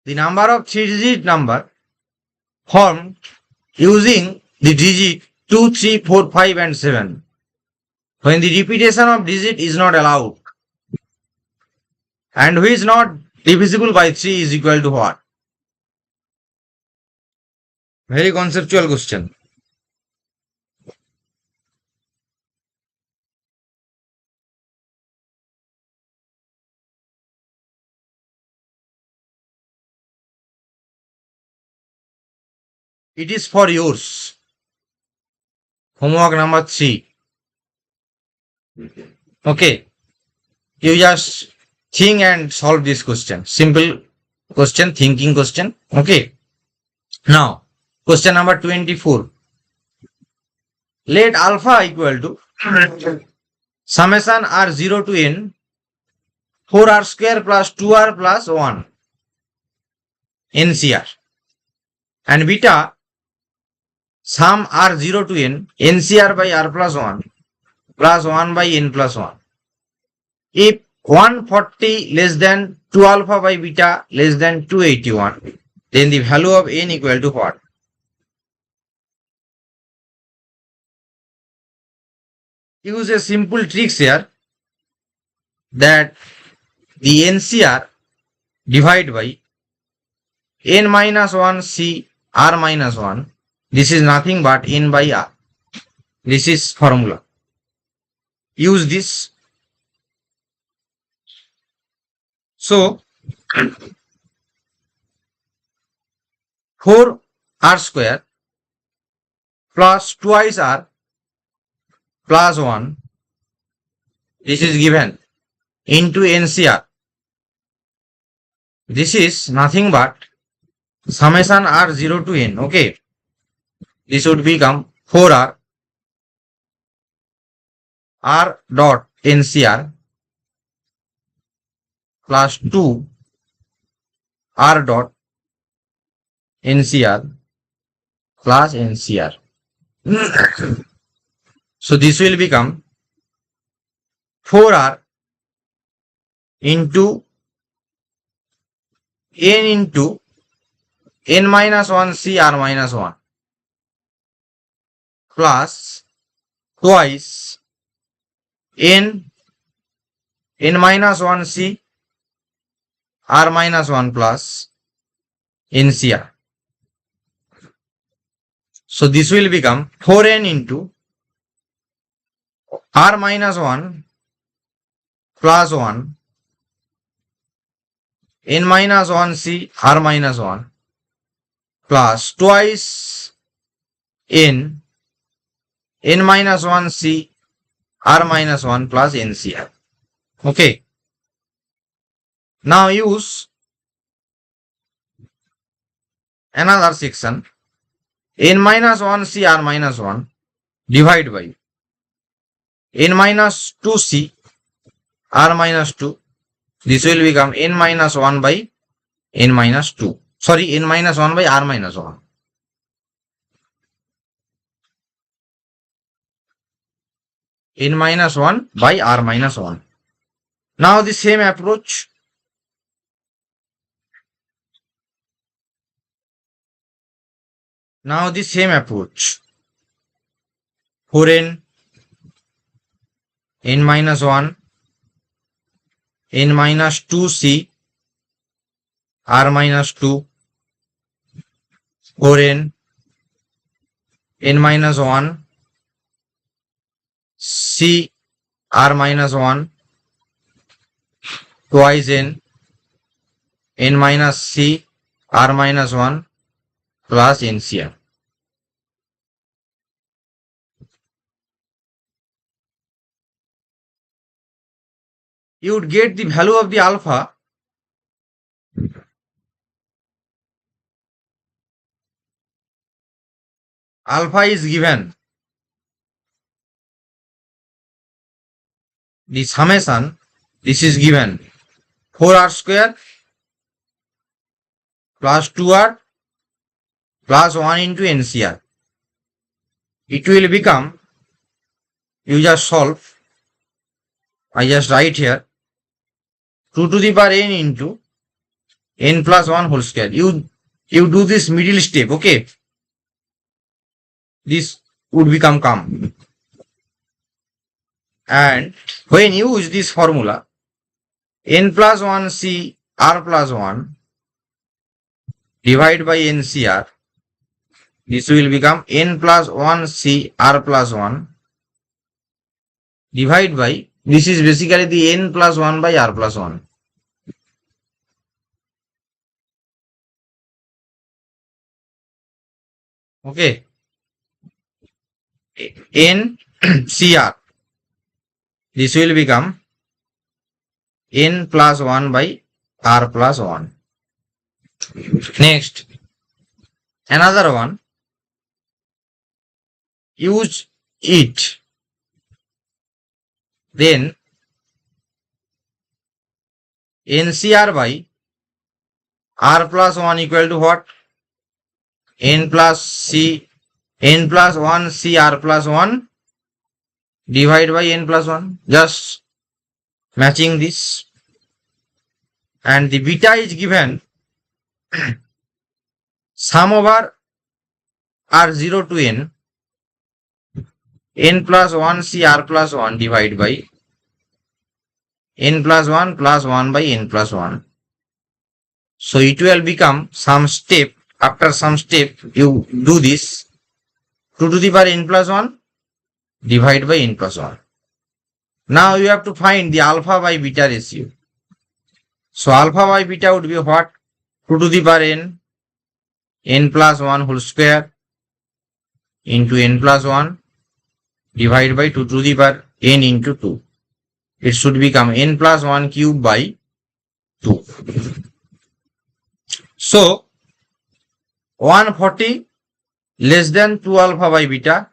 A: The number of 3-digit number formed using the digit 2, 3, 4, 5 and 7. When the repetition of digit is not allowed and which is not divisible by 3 is equal to what? Very conceptual question. It is for yours. Homework number 3. Okay. You just think and solve this question. Simple question, thinking question. Okay. Now, question number 24. Let alpha equal to summation r0 to n 4r square plus 2r plus 1 NCR and beta sum r0 to n NCR by r plus 1 by n plus 1. If 140 less than 2 alpha by beta less than 281, then the value of n equal to what? Use a simple trick here that the NCR divide by n minus 1 c r minus 1. This is nothing but n by r. This is formula. Use this. So 4r square plus twice r plus 1, this is given, into NCR. This is nothing but summation r0 to n. Okay. This would become 4r r dot NCR plus 2 r dot NCR plus NCR. So this will become 4r into n minus 1 c r minus 1 plus twice n minus 1 c r minus 1 plus NCR. So this will become 4n into r minus 1 plus 1 n minus 1 c r minus 1 plus twice n minus 1 c r minus 1 plus NCR. Okay. Now use another section. N minus 1 c r minus 1 divide by n minus 2 c r minus 2. This will become n minus 1 by n minus 2. Sorry, n minus 1 by r minus 1. N minus 1 by r minus 1. Now the same approach. 4n, n minus 1, n minus 2c, r minus 2, 4n, n minus 1, c, r minus 1, twice n minus c, r minus 1, plus NCR. You would get the value of the alpha is given the summation, this is given 4r square plus 2r plus 1 into NCR. It will become, you just solve, I just write here 2 to the power n into n plus 1 whole square. You do this middle step, okay? This would become calm. And when you use this formula, n plus 1 c r plus 1 divided by NCR, this will become n plus 1 c r plus 1 divided by, this is basically the n plus 1 by r plus 1. Okay. n cr, this will become n plus 1 by r plus 1. Next, another one, use it, then NCR by r plus 1 equal to what? n plus 1 c r plus 1 divided by n plus 1, just matching this, and the beta is given sum over r0 to n plus 1 c r plus 1 divided by n plus 1 plus 1 by n plus 1. So it will become some step, after some step you do this, 2 to the power n plus 1 divided by n plus 1. Now you have to find the alpha by beta ratio. So alpha by beta would be what? 2 to the power n plus 1 whole square into n plus 1 divided by 2 to the power n into 2. It should become n plus 1 cube by 2. So 140 less than 2 alpha by beta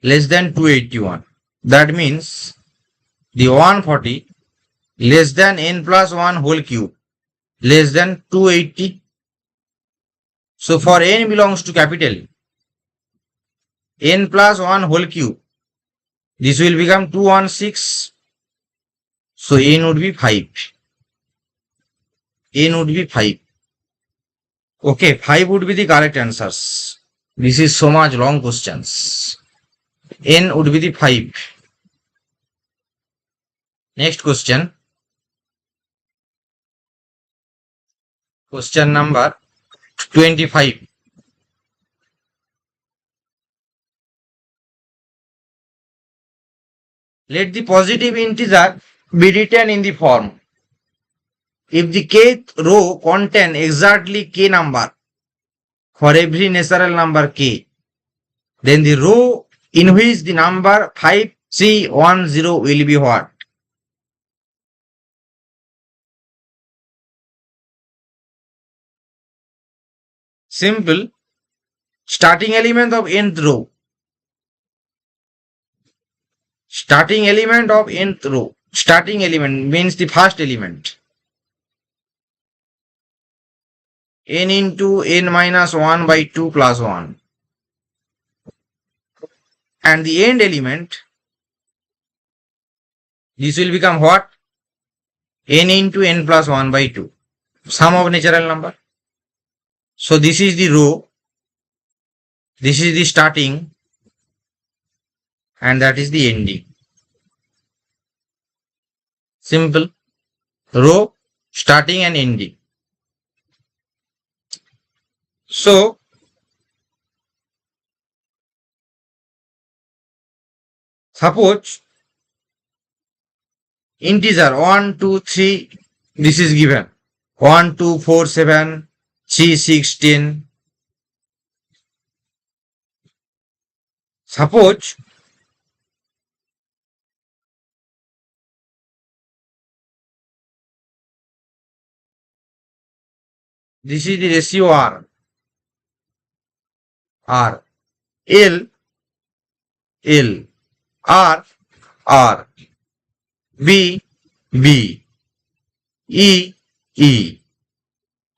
A: less than 281. That means the 140 less than n plus 1 whole cube less than 280. So for n belongs to capital n plus 1 whole cube, this will become 216. So n would be 5. N would be 5. Okay, 5 would be the correct answers. This is so much long questions. N would be the 5. Next question. Question number 25. Let the positive integer be written in the form: if the kth row contain exactly k number for every natural number k, then the row in which the number 5310 will be what? Simple. Starting element of nth row. Starting element of nth row. Starting element means the first element. N into n minus 1 by 2 plus 1. And the end element, this will become what? N into n plus 1 by 2. Sum of natural number. So this is the row. This is the starting. and that is the ending. Simple. Row, starting and ending. So, suppose integer 1, 2, 3, this is given. 1, 2, 4, 7, 3, 6, 10. Suppose this is the ratio R. R. L. L. R. R. B. B. E. E.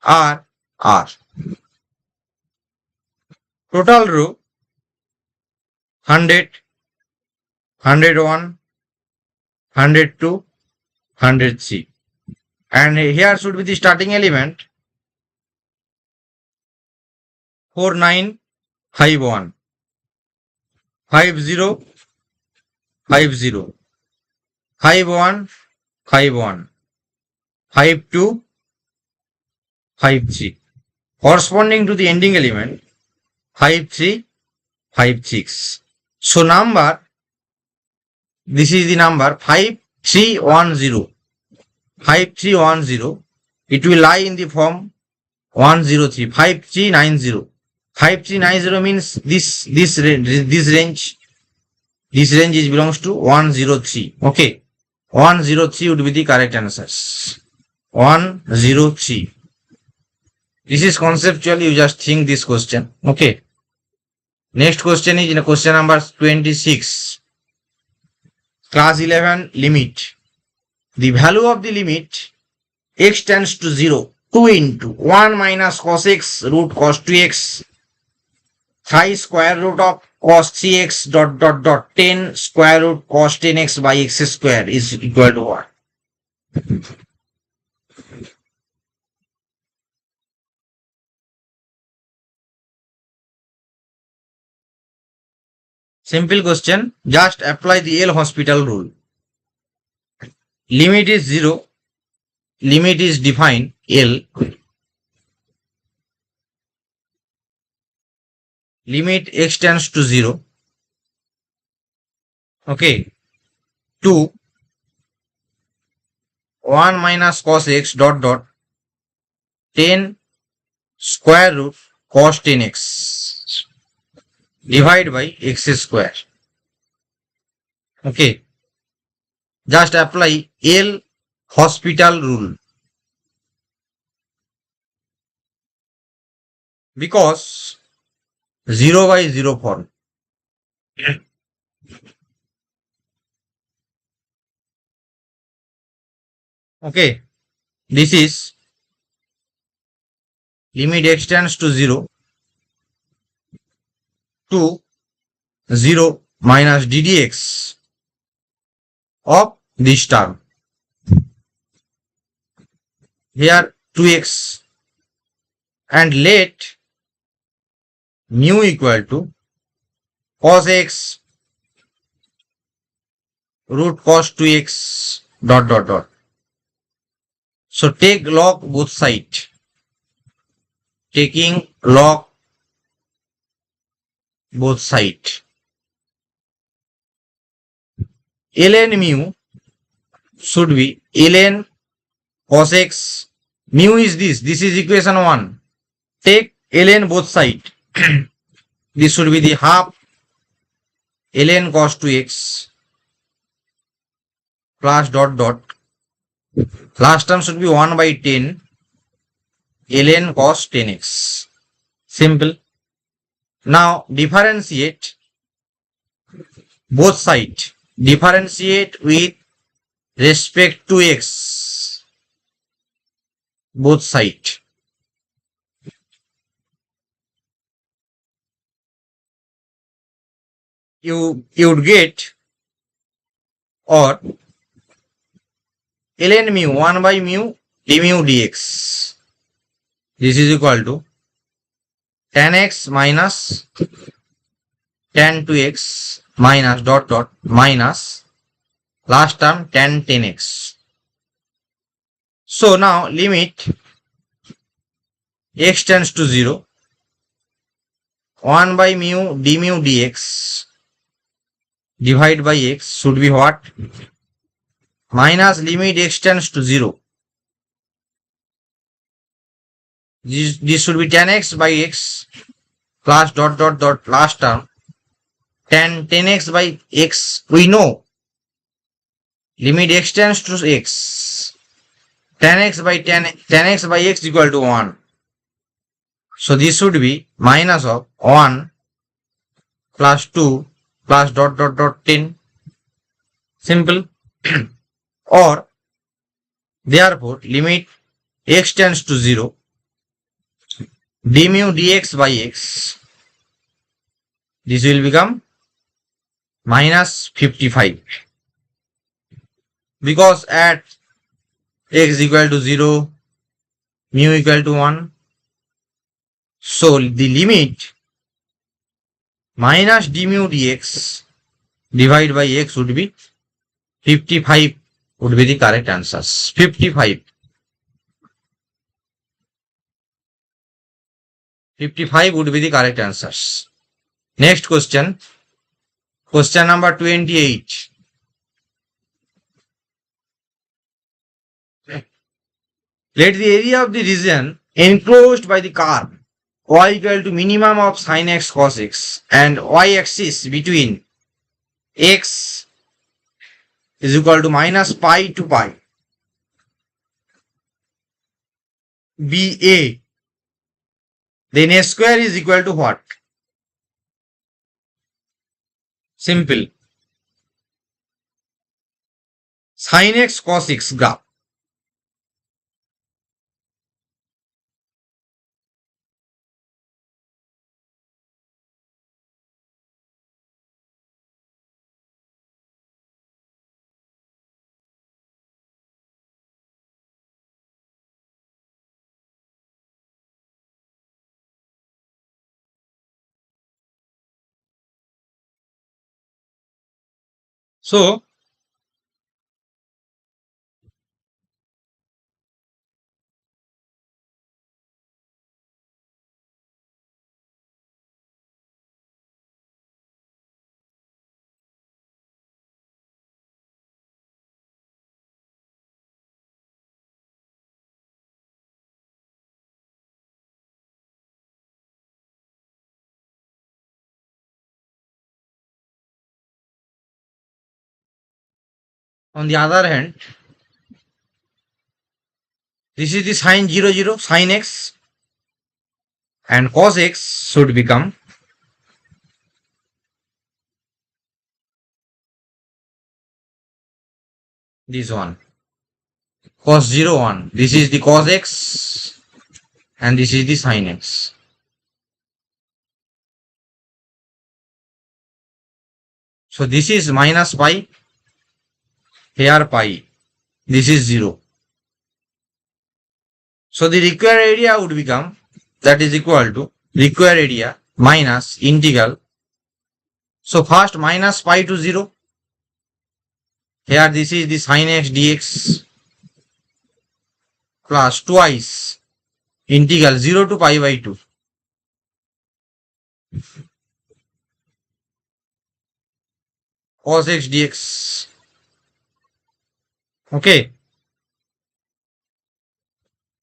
A: R. R. Total row 100, 101, 102, 103. And here should be the starting element 4951, 50, 50, 51, 51, 52, 53. Corresponding to the ending element 53, 56. So number, this is the number 5310. 5310. It will lie in the form 103. 5390. 5390 means this range. This range is belongs to 103. Okay. 103 would be the correct answers. 103. This is conceptual. You just think this question. Okay. Next question is in question number 26. Class 11 limit. The value of the limit x tends to 0. 2 into 1 minus cos x root cos 2x 5 square root of cos 3x dot dot dot 10 square root cos 10x by x square is equal to what? Simple question. Just apply the L'Hospital rule. Limit is 0. Limit is defined L. Limit x tends to 0. Okay. 2 1 minus cos x dot dot 10 square root cos 10x divide by x square. Okay. Just apply L'Hospital rule. Because 0 by 0 form. Okay. This is limit x tends to 0 to 0 minus ddx of this term. Here 2x and let mu equal to cos x root cos 2x dot dot dot. So take log both sides. Taking log both sides. ln mu should be ln cos x. Mu is this. This is equation 1. Take ln both sides. This should be the half ln cos 2x plus dot dot. Last term should be 1 by 10 ln cos 10x. Simple. Now differentiate both sides. Differentiate with respect to x. Both sides. You would get or ln mu 1 by mu d mu dx. This is equal to tan x minus tan 2x minus dot dot minus last term tan 10x. So now limit x tends to 0, 1 by mu d mu dx divided by x should be what? Minus limit x tends to 0. This should be tan x by x plus dot dot dot last term tan 10x by x. We know limit x tends to x, tan x by x equal to 1. So this should be minus of 1 plus 2 plus dot dot dot 10. Simple. Or therefore limit x tends to 0, d mu dx by x, this will become minus 55, because at x equal to 0, mu equal to 1, so the limit minus d mu dx divided by x would be 55, would be the correct answers. 55 would be the correct answers. Next question, question number 28. Let the area of the region enclosed by the curve y equal to minimum of sin x cos x and y axis between x is equal to minus pi to pi be a, then a square is equal to what? Simple. Sin x cos x graph. So on the other hand, this is the sin 0 0 sin x, and cos x should become this one, cos 0 1. This is the cos x and this is the sin x. So this is minus pi, here pi, this is 0. So the required area would become, that is equal to required area minus integral. So first minus pi to 0. Here this is the sin x dx plus twice integral 0 to pi by 2. Cos x dx. Okay.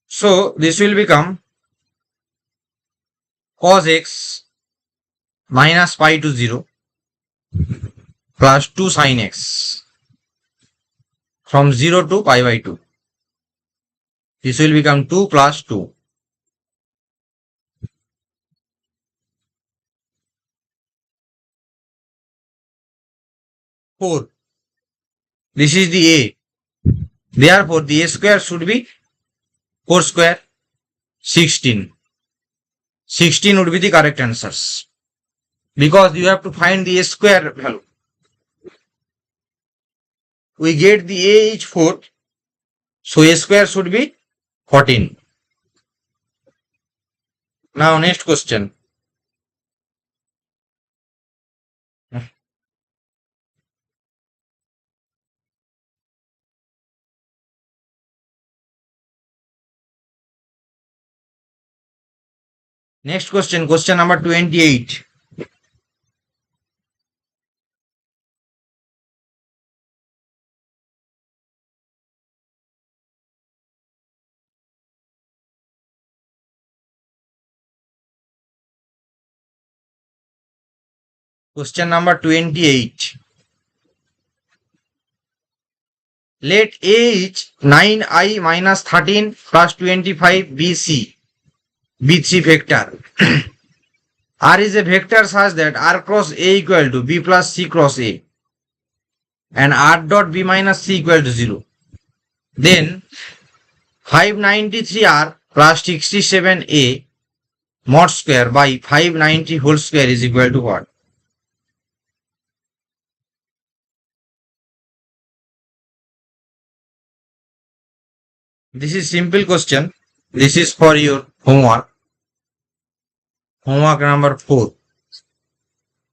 A: So this will become cos x minus pi to 0 plus 2 sin x from 0 to pi by 2. This will become 2 plus 2. Four. This is the a. Therefore, the a square should be 4 square, 16. 16 would be the correct answers, because you have to find the a square value. We get the a is 4, so a square should be 14. Now next question. Next question, question number 28. Question number 28. Let A is 9i minus 13 plus 25 BC. B3 vector. R is a vector such that R cross A equal to B plus C cross A and R dot B minus C equal to 0. Then 593R plus 67A mod square by 590 whole square is equal to what? This is simple question. This is for your homework. Homework number 4.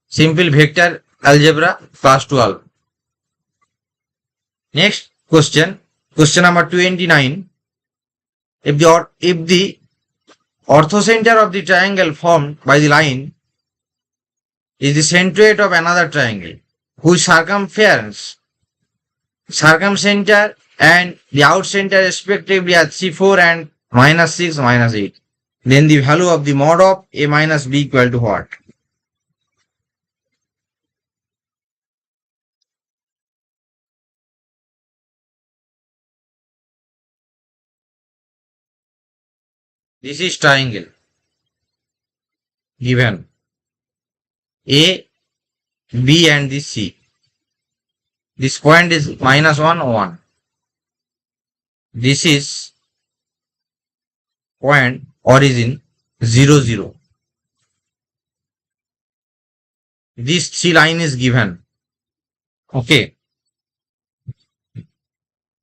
A: Simple vector algebra class 12. Next question. Question number 29. If the orthocenter of the triangle formed by the line is the centroid of another triangle, whose circumference, circumcenter and the outcenter respectively are 3, 4 and minus 6, minus 8. Then the value of the mod of A minus B equal to what? This is triangle given A, B and the C. This point is minus 1, 1. This is point origin 0, 0. This 3 line is given. Okay.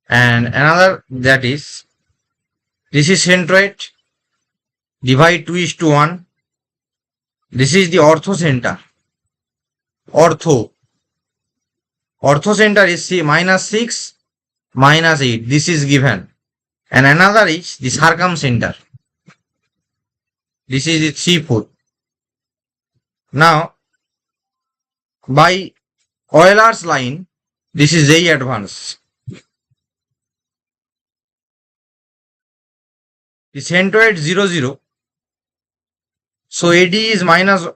A: And another, that is, this is centroid, divide 2 is to 1. This is the orthocenter. Orthocenter is minus 6, minus 8. This is given. And another is the circumcenter. This is the 3, 4. Now, by Euler's line, this is JEE advance. The centroid 0, 0. So AD is minus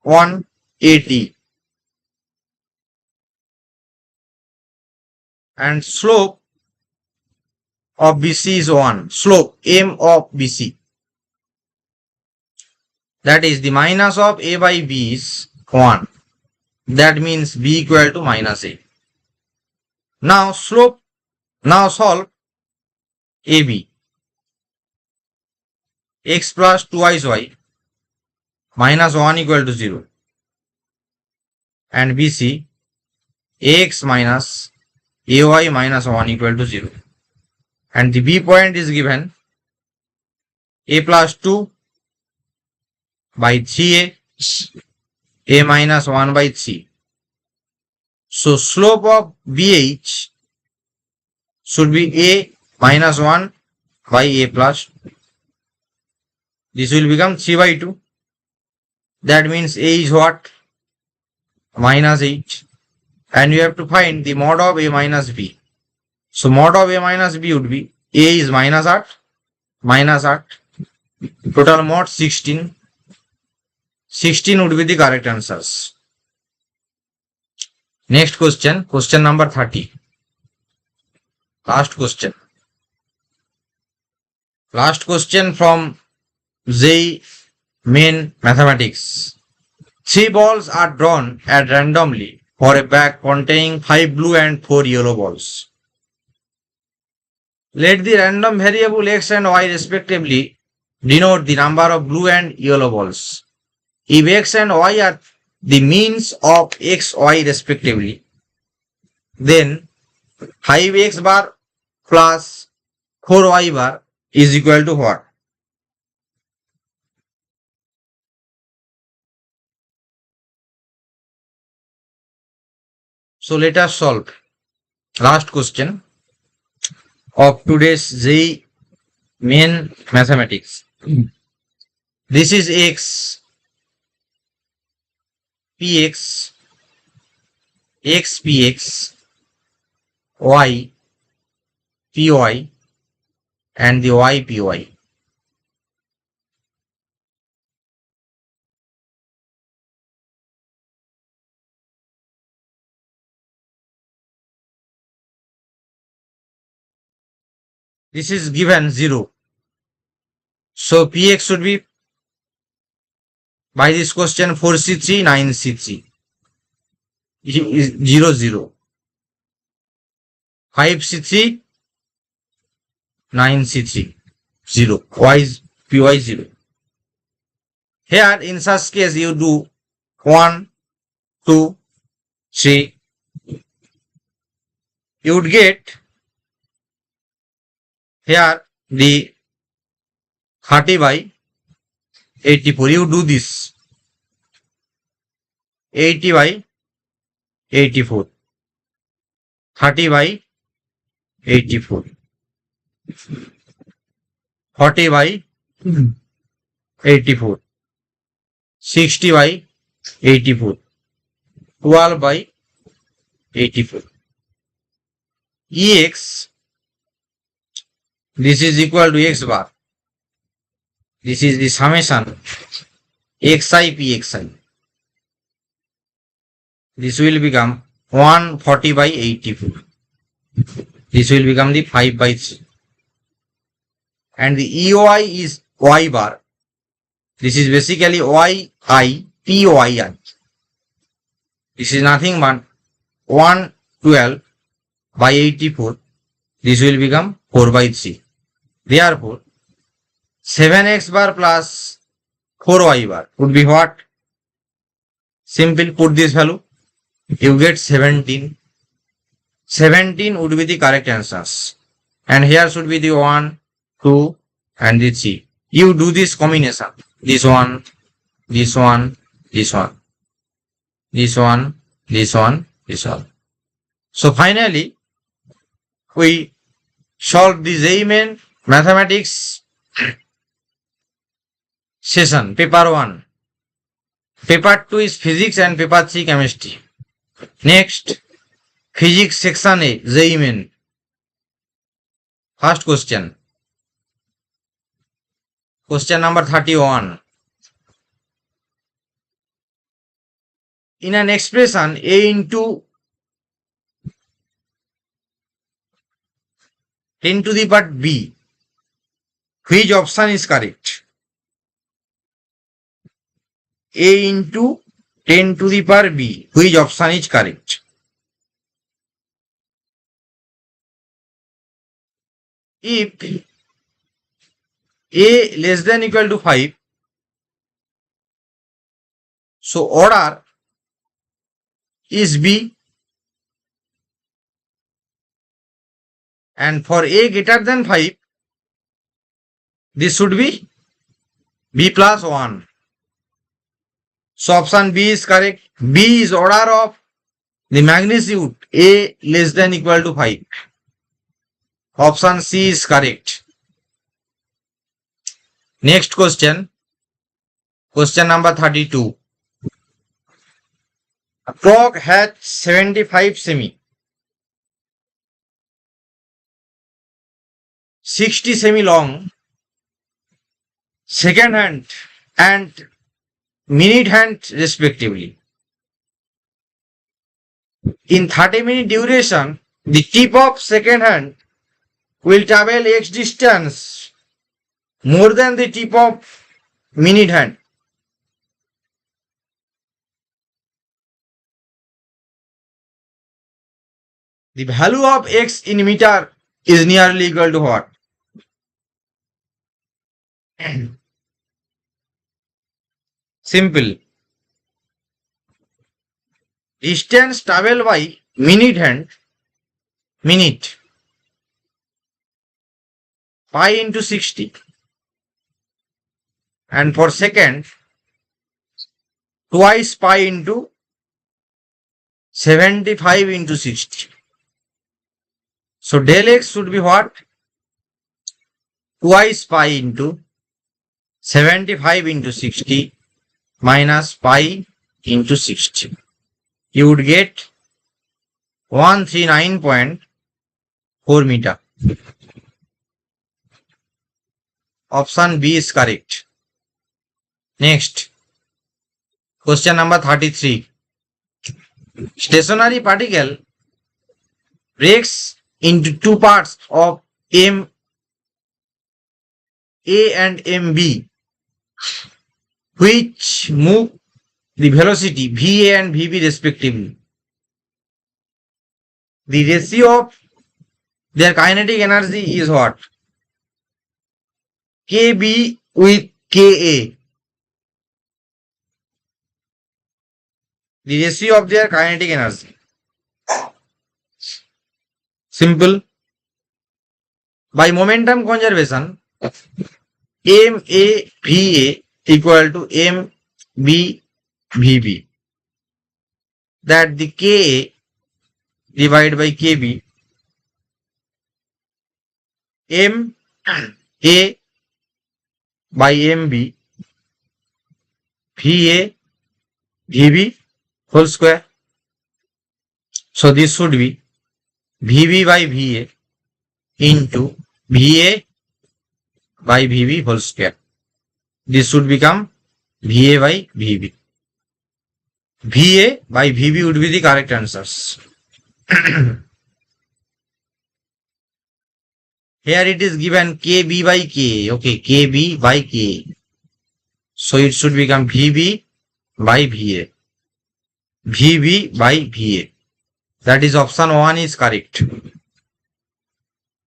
A: 1, AT. And slope of BC is 1. Slope M of BC. That is the minus of A by B is 1. That means B equal to minus A. Now solve AB. X plus 2y y minus 1 equal to 0. And BC Ax minus AY minus 1 equal to 0. And the B point is given A plus 2 by 3A, A minus 1 by 3. So slope of BH should be A minus 1 by A plus 2. This will become 3 by 2. That means A is what? Minus 8. And you have to find the mod of A minus B. So mod of A minus B would be A is minus 8, minus 8. Total mod 16. 16 would be the correct answers. Next question, question number 30. Last question. Last question from JEE Main Mathematics. 3 balls are drawn at randomly for a bag containing 5 blue and 4 yellow balls. Let the random variable x and y respectively denote the number of blue and yellow balls. If x and y are the means of x, y respectively, then 5x bar plus 4y bar is equal to what? So let us solve. Last question of today's JEE Main Mathematics. This is x, px, x px, y py, and the y py. This is given 0. So px should be, by this question, 4c3, 9c3. Is 0, 0. 5c3, 9c3, 0. Y is py 0. Here in such case you do 1, 2, 3. You would get here the 30 by 84. You do this 80 by 84, 30 by 84, 40 by 84, 60 by 84, 12 by 84. Ex, this is equal to x bar. This is the summation xi pxi. This will become 140 by 84. This will become the 5 by 3. And the EOI is y bar. This is basically yi pyi. This is nothing but 112 by 84. This will become 4 by 3. Therefore, 7x bar plus 4y bar would be what? Simple, put this value. You get 17. 17 would be the correct answers. And here should be the 1, 2, and the 3. You do this combination. This one, this one, this one, this one, this one, this one. So finally, we solve the JEE Main mathematics session, paper 1. Paper 2 is physics and paper 3 chemistry. Next, physics section A, JEE Main. First question. Question number 31. In an expression A into 10 to the power B, which option is correct? A into 10 to the power B, which option is correct? If A less than equal to 5, so order is B, and for A greater than 5, this should be B plus 1. So option B is correct. B is order of the magnitude A less than equal to 5. Option C is correct. Next question. Question number 32. A clock has 75 semi. 60 semi long, second hand and minute hand respectively. In 30-minute duration, the tip of second hand will travel x distance more than the tip of minute hand. The value of x in meter is nearly equal to what? Simple. Distance traveled by minute hand, minute, pi into 60, and for second, twice pi into 75 into 60. So del x should be what? Twice pi into 75 into 60 minus pi into 60. You would get 139.4 meter. Option B is correct. Next, question number 33. Stationary particle breaks into two parts of M A and MB, which move the velocity VA and VB respectively. The ratio of their kinetic energy is what? KB with Ka. The ratio of their kinetic energy. Simple. By momentum conservation, MAVA equal to MBVB. That the Ka divided by KB, MA by MB, VA, VB whole square. So this should be VB by VA into VA by VB whole square. This should become VA by VB. VA by VB would be the correct answers. Here it is given KB by K. Okay, KB by K. So it should become VB by VA. VB by VA. That is option 1 is correct.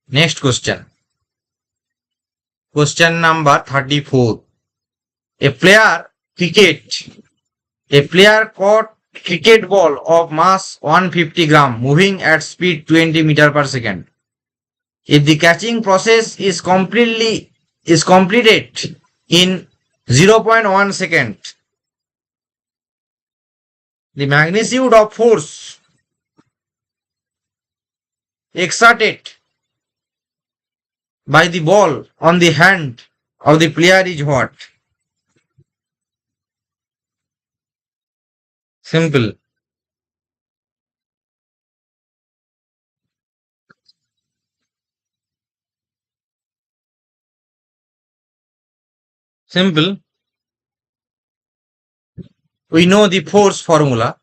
A: Next question. Question number 34. A player caught cricket ball of mass 150 gram moving at speed 20 meter per second. If the catching process is completed in 0.1 second, the magnitude of force exerted by the ball on the hand of the player is what? Simple. Simple. We know the force formula.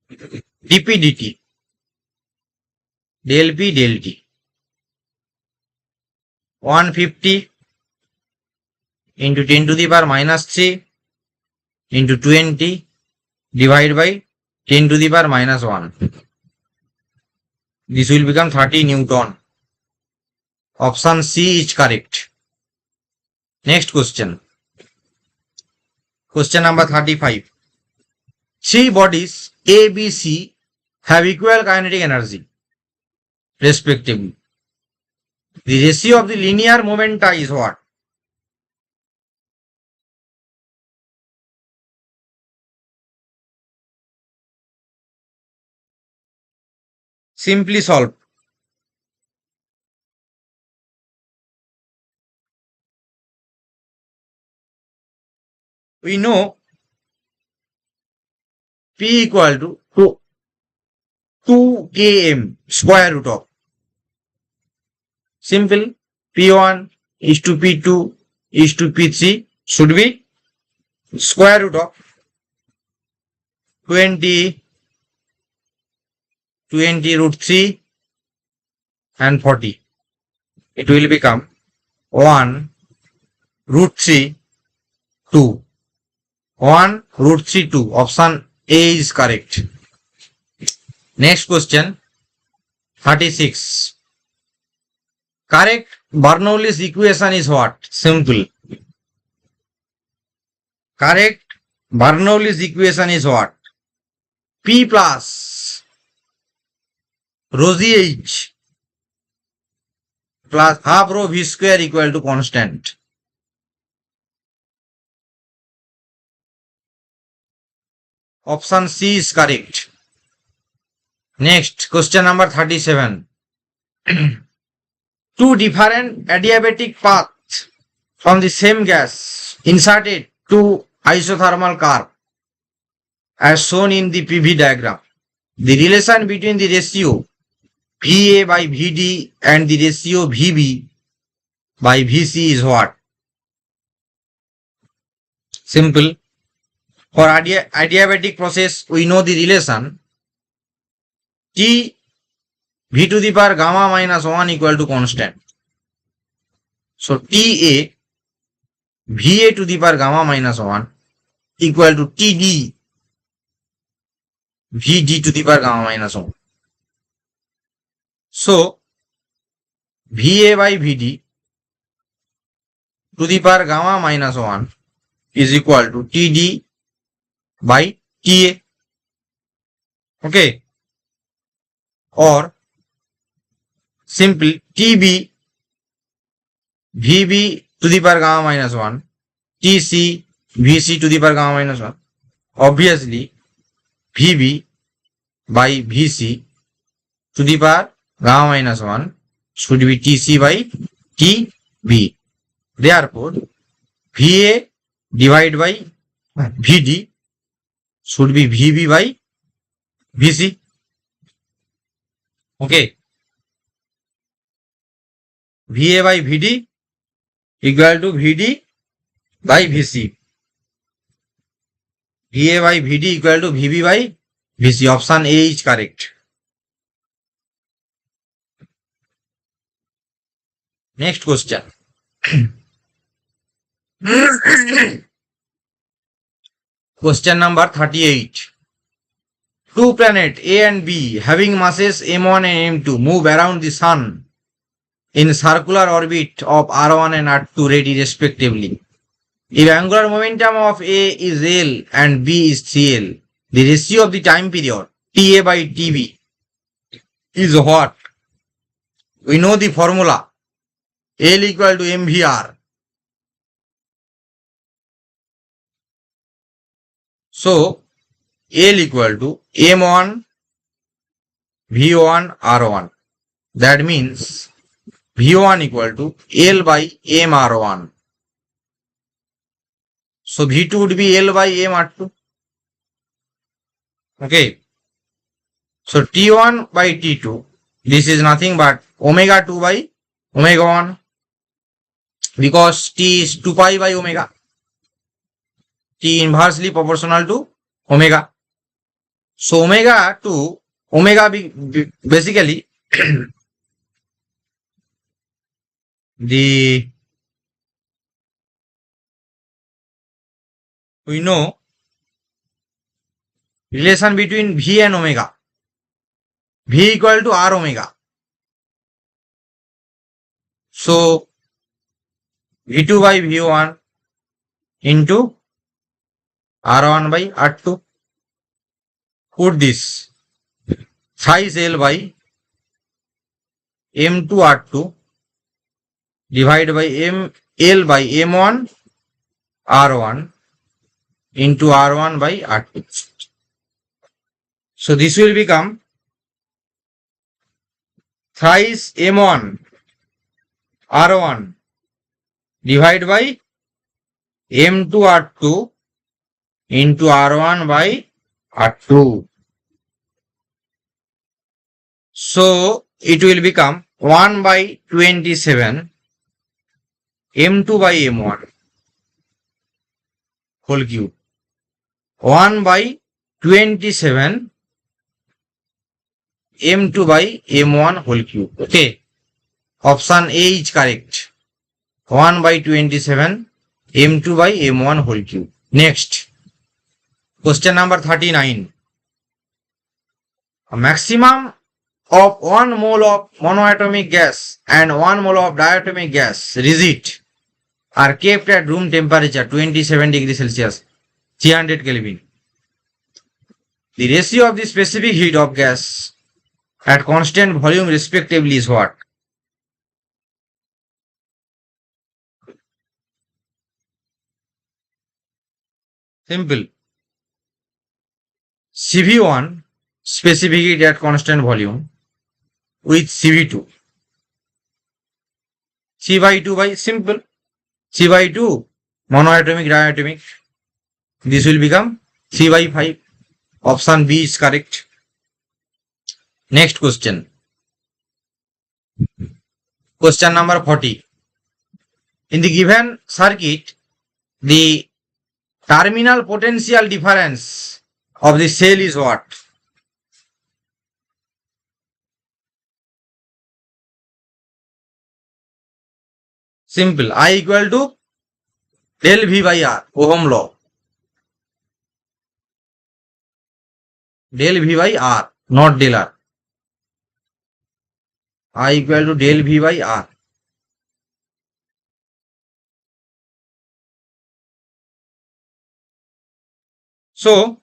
A: dp dt. Del P del T. 150 into 10 to the power minus 3 into 20 divided by 10 to the power minus 1. This will become 30 Newton. Option C is correct. Next question. Question number 35. Three bodies A, B, C have equal kinetic energy respectively. The ratio of the linear momenta is what? Simply solve. We know P equal to 2 km square root of. Simple. P1 is to P2 is to P3 should be square root of 20 root 3 and 40. It will become 1 root 3 2. 1 root 3 2. Option A is correct. Next question. 36. Correct Bernoulli's equation is what? Simple. Correct Bernoulli's equation is what? P plus rho H plus half rho V square equal to constant. Option C is correct. Next, question number 37. Two different adiabatic paths from the same gas inserted to isothermal curve as shown in the PV diagram. The relation between the ratio VA by VD and the ratio VB by VC is what? Simple. For adiabatic process, we know the relation T V to the power gamma minus 1 equal to constant. So TA VA to the power gamma minus 1 equal to TD VD to the power gamma minus 1. So VA by VD to the power gamma minus 1 is equal to TD by TA. Okay. Or simple TB VB to the power gamma minus 1 TC VC to the power gamma minus 1. Obviously VB by VC to the power gamma minus 1 should be TC by TB. Therefore VA divided by VD should be VB by VC. Okay. VA by VD equal to VD by VC. VA by VD equal to VB by VC. Option A is correct. Next question. Question number 38. Two planets A and B having masses M1 and M2 move around the Sun in circular orbit of R1 and R2 ready respectively. If angular momentum of A is L and B is 3L, the ratio of the time period TA by TB is what? We know the formula. L equal to mvr. So L equal to m1 v1 r1. That means v1 equal to L by m r1. So v2 would be L by m r2. Okay. So t1 by t2. This is nothing but omega 2 by omega 1. Because t is 2 pi by omega. T inversely proportional to omega. So omega to omega basically we know relation between V and omega. V equal to R omega. So V2 by V1 into R1 by R2. Put this thrice L by M2 R2 divided by L by M1 R1 into R1 by R2. So this will become thrice M1 R1 divided by M2 R2 into R1 by R2. So it will become 1 by 27 M2 by M1 whole cube. 1 by 27 M2 by M1 whole cube. Okay. Option A is correct. 1 by 27 M2 by M1 whole cube. Next. Question number 39. A maximum of 1 mole of monoatomic gas and 1 mole of diatomic gas rigid are kept at room temperature 27 degrees Celsius, 300 Kelvin. The ratio of the specific heat of gas at constant volume respectively is what? Simple. CV1 specific heat at constant volume with CV2. C by 2 by simple. 3 by 2 monoatomic diatomic. This will become 3 by 5. Option B is correct. Next question. Question number 40. In the given circuit, the terminal potential difference of the cell is what? Simple. I equal to del V by R, Ohm law. Del V by R, not del R. I equal to del V by R. So,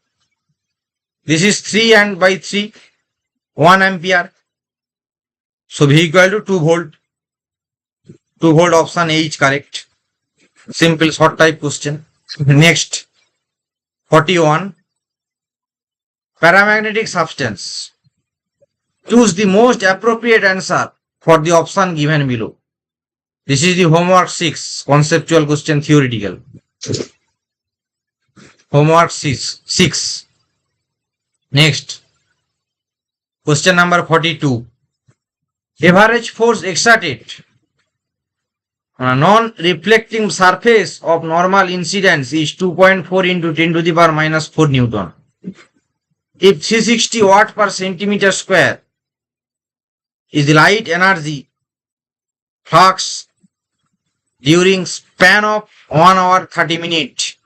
A: this is 3 and by 3, 1 ampere. So, V equal to 2 volt. 2 volt option A is correct. Simple short type question. Next, 41. Paramagnetic substance. Choose the most appropriate answer for the option given below. This is the homework 6, conceptual question, theoretical. Homework 6. Next, question number 42. Average force exerted on a non-reflecting surface of normal incidence is 2.4 into 10 to the power minus 4 Newton. If 360 watt per centimeter square is the light energy flux during span of 1 hour 30 minutes,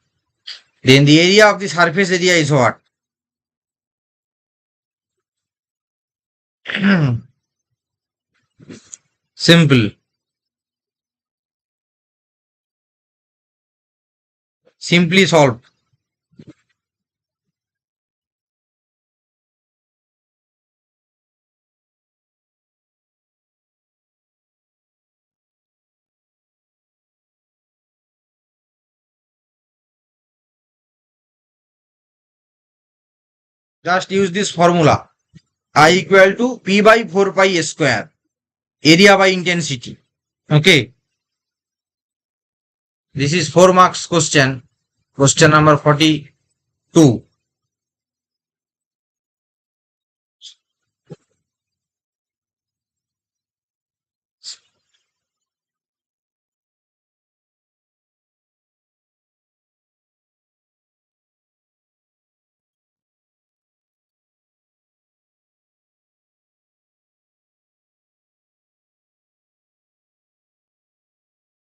A: then the area of the surface area is what? Simple. Simply solve. Just use this formula. I equal to P by 4 pi square. Area by intensity. Okay. This is 4 marks question. Question number 42.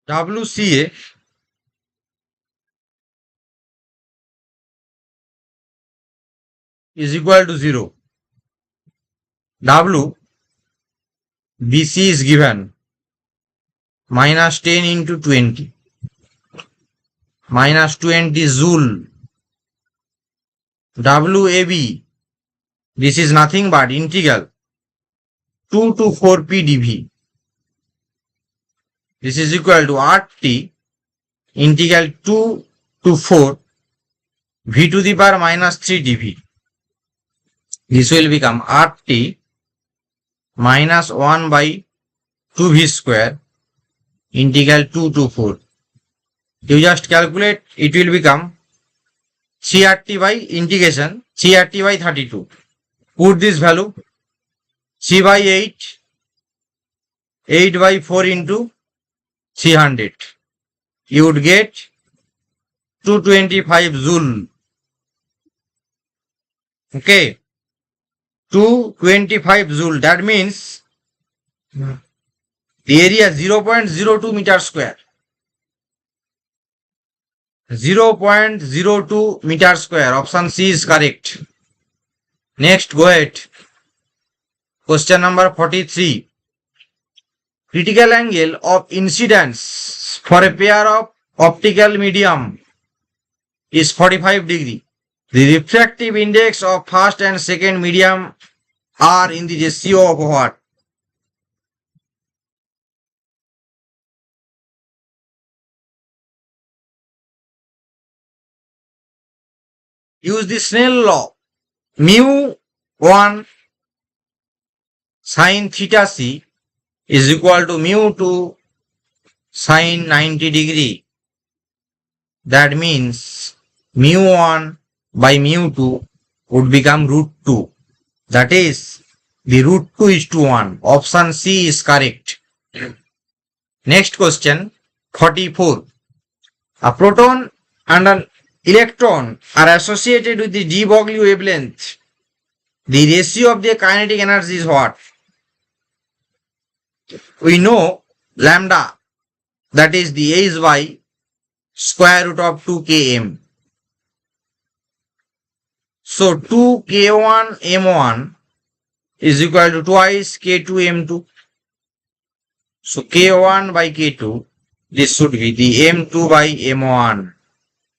A: WCA is equal to 0. WBC is given minus 10 into 20. Minus 20 joule. WAB, this is nothing but integral 2 to 4 p dV. This is equal to RT integral 2 to 4 V to the power minus 3 dV. This will become RT minus 1 by 2 V square integral 2 to 4. You just calculate, it will become 3RT by integration 3RT by 32. Put this value 3 by 8, 8 by 4 into 300. You would get 225 joule. Okay. 225 joule. That means the area 0.02 meter square. 0.02 meter square. Option C is correct. Next, go ahead. Question number 43. Critical angle of incidence for a pair of optical medium is 45 degree. The refractive index of first and second medium are in the ratio of what? Use the Snell law. Mu 1 sin theta c is equal to mu 2 sin 90 degree That means mu1 by mu2 would become root 2. That is, the root 2 is to 1. Option C is correct. Next question, 44. A proton and an electron are associated with the de Broglie wavelength. The ratio of their kinetic energy is what? We know lambda, that is the H by square root of 2 km. So 2 k1 m1 is equal to twice k2 m2. So k1 by k2, this should be the m2 by m1.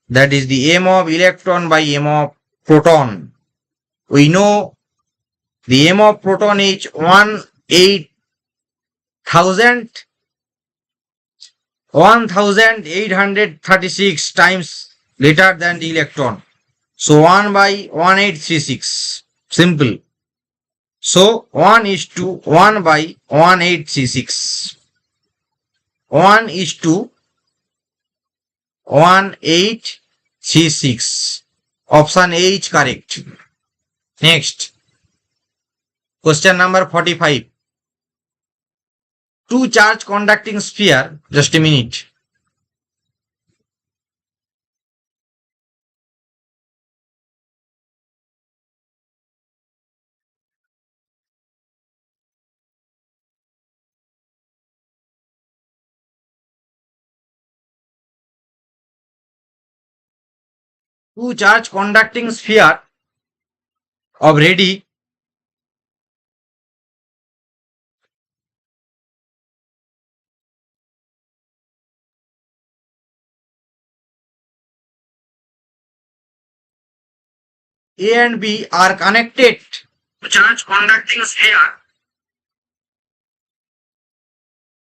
A: That is the m of electron by m of proton. We know the m of proton is 1836 times greater than the electron. So 1 by 1836. Simple. So 1 is to 1 by 1836. 1 is to 1836. Option A is correct. Next. Question number 45. Two charge conducting sphere. Just a minute. Two charge conducting sphere of radii A and B are connected to charge conducting sphere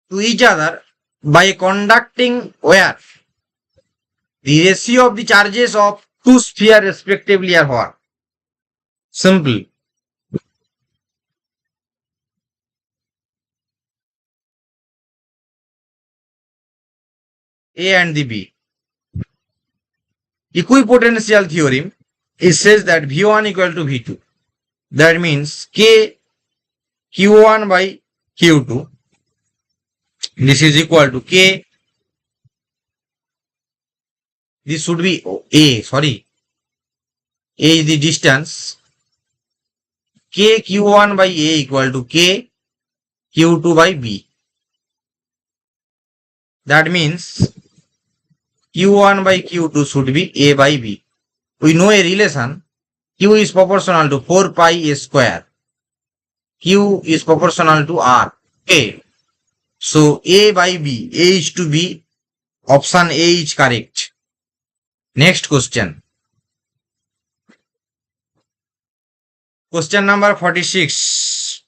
A: to each other by a conducting wire. The ratio of the charges of two spheres respectively are what? Simple. A and the B. Equipotential theorem, it says that V1 equal to V2. That means K Q1 by Q2. This is equal to K. This should be A, sorry. A is the distance. K Q1 by A equal to K Q2 by B. That means Q1 by Q2 should be A by B. We know a relation. Q is proportional to 4 pi A square. Q is proportional to R. A. So A by B. A is to B. Option A is correct. Next question. Question number 46.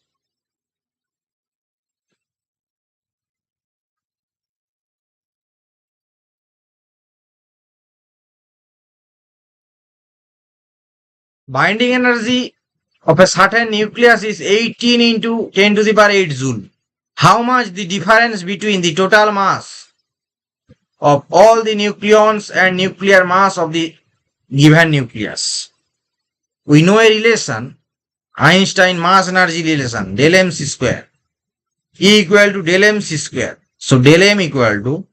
A: Binding energy of a certain nucleus is 18 into 10 to the power 8 joule. How much the difference between the total mass of all the nucleons and nuclear mass of the given nucleus? We know a relation, Einstein mass energy relation, del mc square, E equal to del mc square. So del m equal to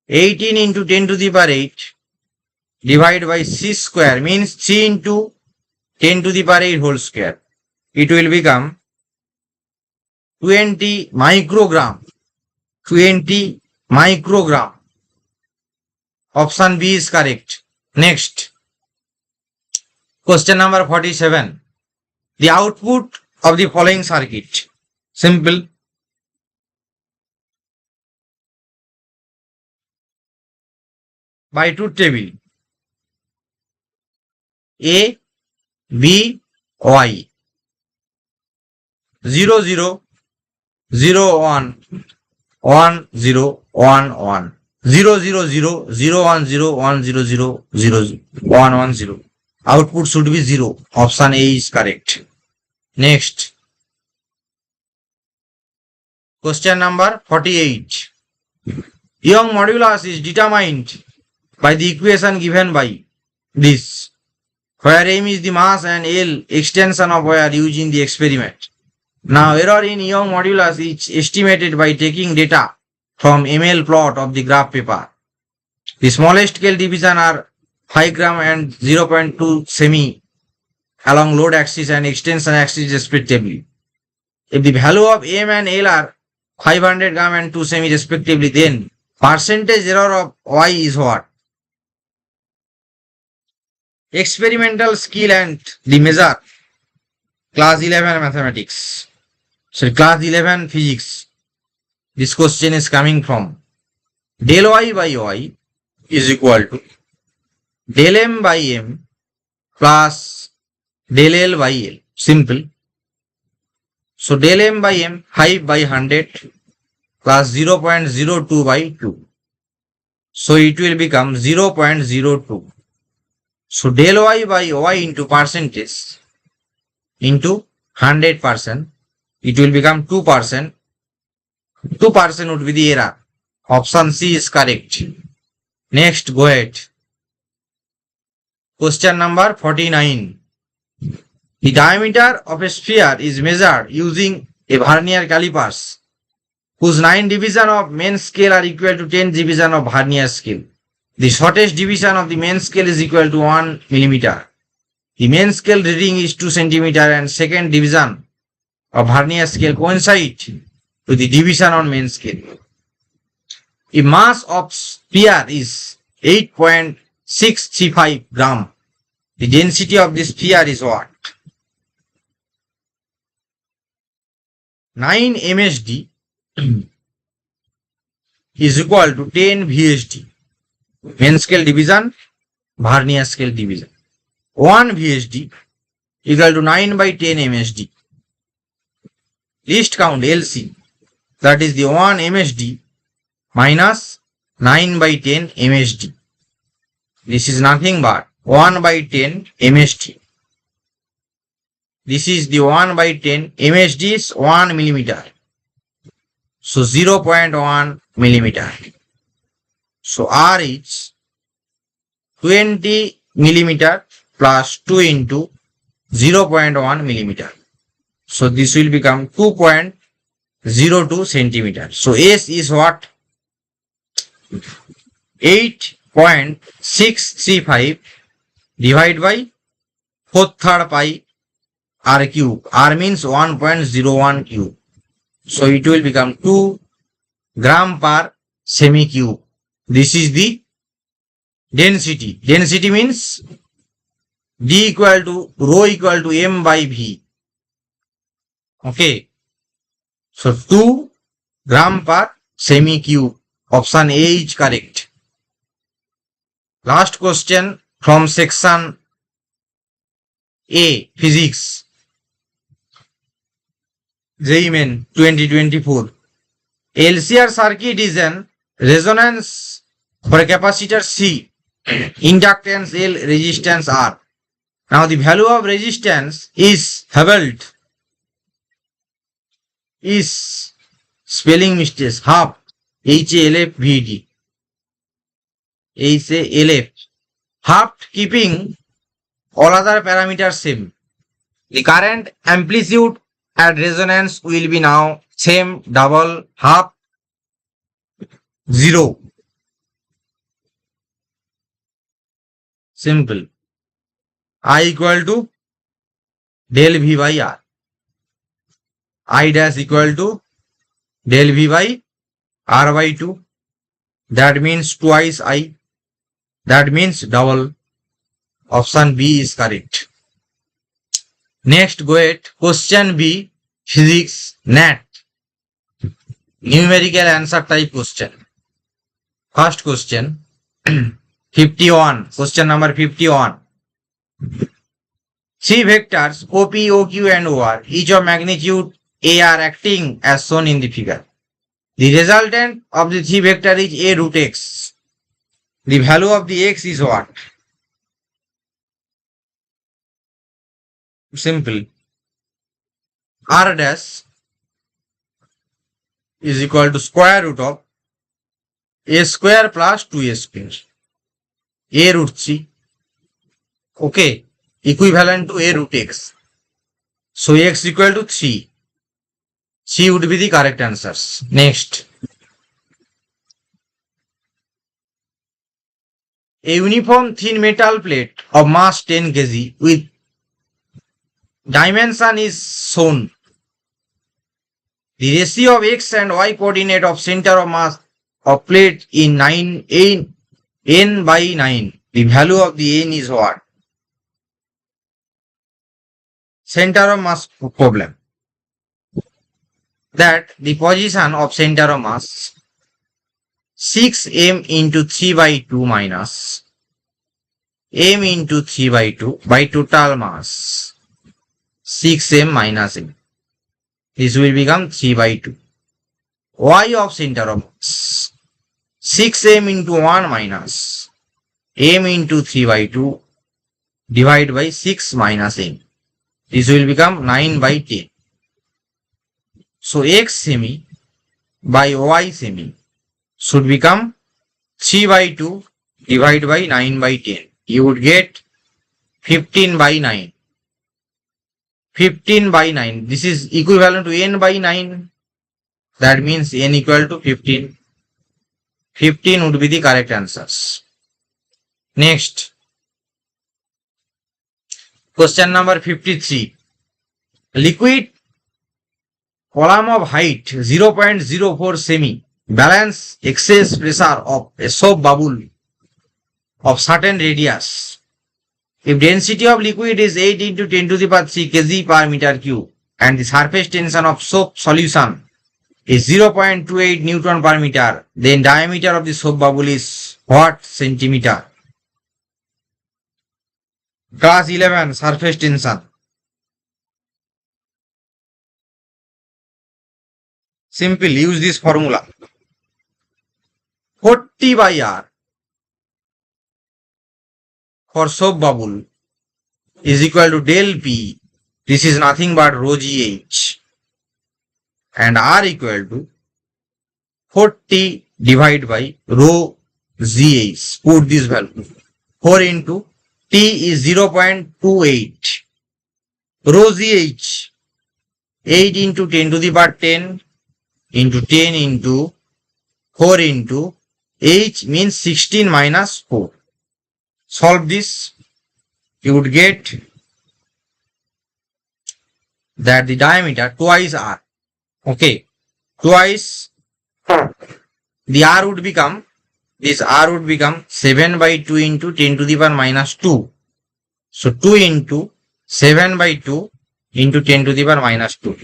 A: 18 into 10 to the power 8 divided by c square, means 3 into 10 to the power 8 whole square. It will become 20 microgram. 20 microgram. Option B is correct. Next. Question number 47. The output of the following circuit. Simple. By truth table. A, B, Y. 0, 0, 0, 1, 1, 0, 1, 1. 0, 0, 0, 0, 1, 0, 1, 0, 0, 0, 1, 1, 0. Output should be 0. Option A is correct. Next. Question number 48. Young modulus is determined by the equation given by this, where m is the mass and L extension of wire used in the experiment. Now error in Young modulus is estimated by taking data from ml plot of the graph paper. The smallest scale division are 5 gram and 0.2 semi along load axis and extension axis respectively. If the value of m and L are 500 gram and 2 semi respectively, then percentage error of y is what? Experimental skill and the measure. Class 11 mathematics. So class 11 physics. This question is coming from del y by y is equal to del m by m plus del L by L. Simple. So del m by m 5 by 100 plus 0.02 by 2. So it will become 0.02. So del y by y into percentage into 100%, it will become 2%. 2% would be the error. Option C is correct. Next, go ahead. Question number 49. The diameter of a sphere is measured using a vernier calipers whose 9 divisions of main scale are equal to 10 divisions of vernier scale. The shortest division of the main scale is equal to 1 millimeter. The main scale reading is 2 centimeter and second division of vernier scale coincide to the division on main scale. If mass of sphere is 8.635 gram, the density of the sphere is what? 9 MSD is equal to 10 VSD. Main scale division, vernier scale division. 1 VSD equal to 9 by 10 MSD. Least count LC, that is the 1 MSD minus 9 by 10 MSD. This is nothing but 1 by 10 MSD. This is the 1 by 10 MSD is 1 millimeter. So 0.1 millimeter. So R is 20 millimeter plus 2 into 0.1 millimeter. So this will become 2.02 centimeter. So S is what? 8.635 divided by 4/3 pi R cube. R means 1.01 cube. So it will become 2 gram per semi cube. This is the density. Density means D equal to rho equal to M by V. Okay. So 2 gram per semi cube. Option A is correct. Last question from section A, physics. JEE Main 2024. LCR circuit is an resonance for a capacitor C, inductance L, resistance R. Now the value of resistance is held is spelling mistakes half HALF VD. HALF half keeping all other parameters same. The current amplitude at resonance will be now same, double, half, 0. Simple. I equal to del V by R. I dash equal to del V by R by 2. That means twice I. That means double. Option B is correct. Next, go ahead. Question B, physics, NAT. Numerical answer type question. First question, 51. Question number 51. 3 vectors OP, OQ and OR, each of magnitude A are acting as shown in the figure. The resultant of the 3 vector is A root x. The value of the x is what? Simple. R dash is equal to square root of A square plus 2A square. a root 3. Okay, equivalent to a root x. So x equal to 3. 3 would be the correct answers. Next. A uniform thin metal plate of mass 10 kg with dimension is shown. The ratio of x and y coordinate of center of mass of plate in n by 9. The value of the n is what? Center of mass problem. That the position of center of mass 6m into 3 by 2 minus m into 3 by 2 by total mass 6m minus m. This will become 3 by 2. Y of center of mass 6m into 1 minus m into 3 by 2 divided by 6 minus m. This will become 9 by 10. So x semi by y semi should become 3 by 2 divided by 9 by 10. You would get 15 by 9. 15 by 9. This is equivalent to n by 9. That means n equal to 15. 15 would be the correct answers. Next. Question number 53. Liquid column of height 0.04 semi balance excess pressure of a soap bubble of certain radius. If density of liquid is 8 into 10 to the power 3 kg per meter cube and the surface tension of soap solution is 0.28 Newton per meter, then diameter of the soap bubble is what centimeter? Class 11 surface tension. Simple, use this formula. 40 by R for soap bubble is equal to del P. This is nothing but rho GH. And R equal to 40 divided by rho GH. Put this value. 4 into T is 0.28. Rho GH 8 into 10 to the power 10 into 10 into 4 into H means 16 minus 4. Solve this. You would get that the diameter twice R. Okay. Twice the R would become, this R would become 7 by 2 into 10 to the power minus 2. So 2 into 7 by 2 into 10 to the power minus 2.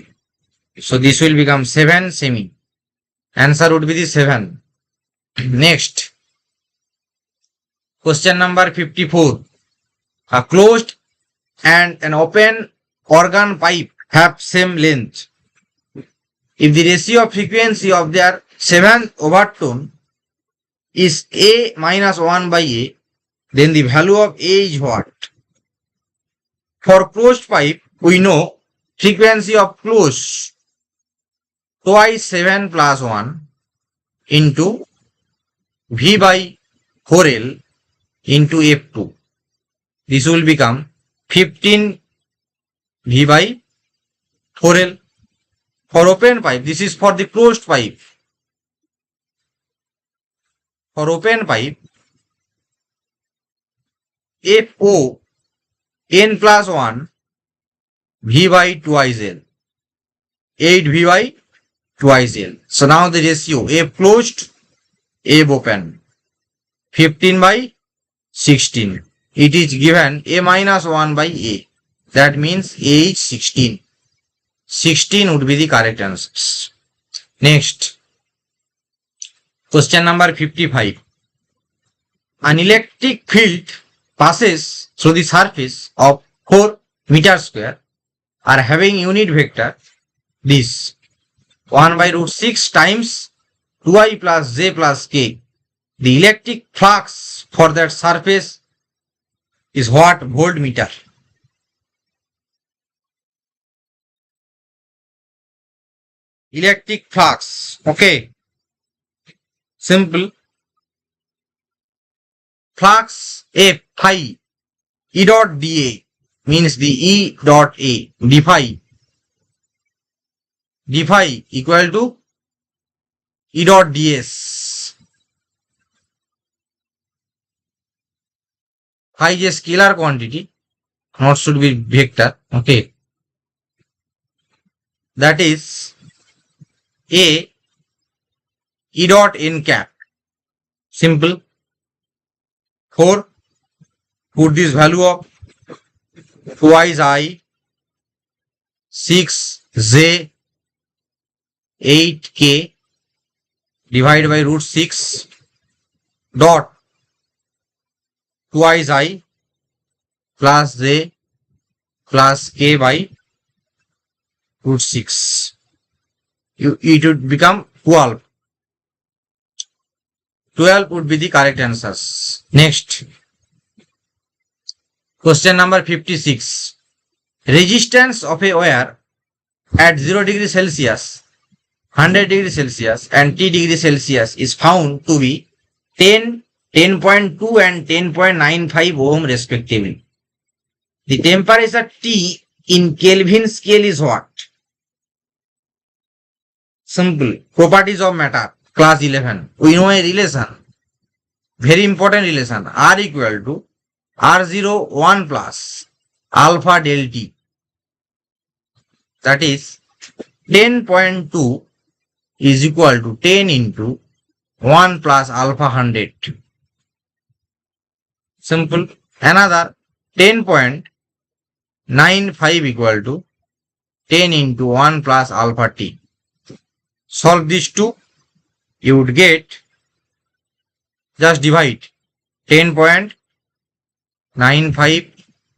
A: So this will become 7 semi. Answer would be the 7. Next. Question number 54. A closed and an open organ pipe have same length. If the ratio of frequency of their seventh overtone is A minus 1 by A, then the value of A is what? For closed pipe, we know frequency of closed twice 7 plus 1 into V by 4L into F2. This will become 15 V by 4L. For open pipe, this is for the closed pipe. For open pipe, FO n plus 1 V by twice L. 8 V by twice L. So now the ratio F closed, F open. 15 by 16. It is given A minus 1 by A. That means A is 16. 16 would be the correct answers. Next. Question number 55. An electric field passes through the surface of 4 meter square are having unit vector this 1 by root 6 times 2i plus j plus k. The electric flux for that surface is what? Voltmeter. Electric flux. Okay. Simple. flux F phi E dot dA means the E dot A d phi equal to E dot ds. Phi is a scalar quantity, not should be vector. Okay, that is A E dot n cap. Simple. 4. Put this value of twice I 6j 8k divided by root 6 dot twice I plus j plus k by root 6. It would become 12. 12 would be the correct answers. Next, question number 56. Resistance of a wire at 0 degree Celsius, 100 degree Celsius and T degree Celsius is found to be 10, 10.2 and 10.95 ohm respectively. The temperature T in Kelvin scale is what? Simple. Properties of matter, class 11. We know a relation, very important relation, R equal to R0 1 plus alpha del T. That is 10.2 is equal to 10 into 1 plus alpha 100. Simple. Another 10.95 equal to 10 into 1 plus alpha T. Solve these two. You would get, just divide 10.95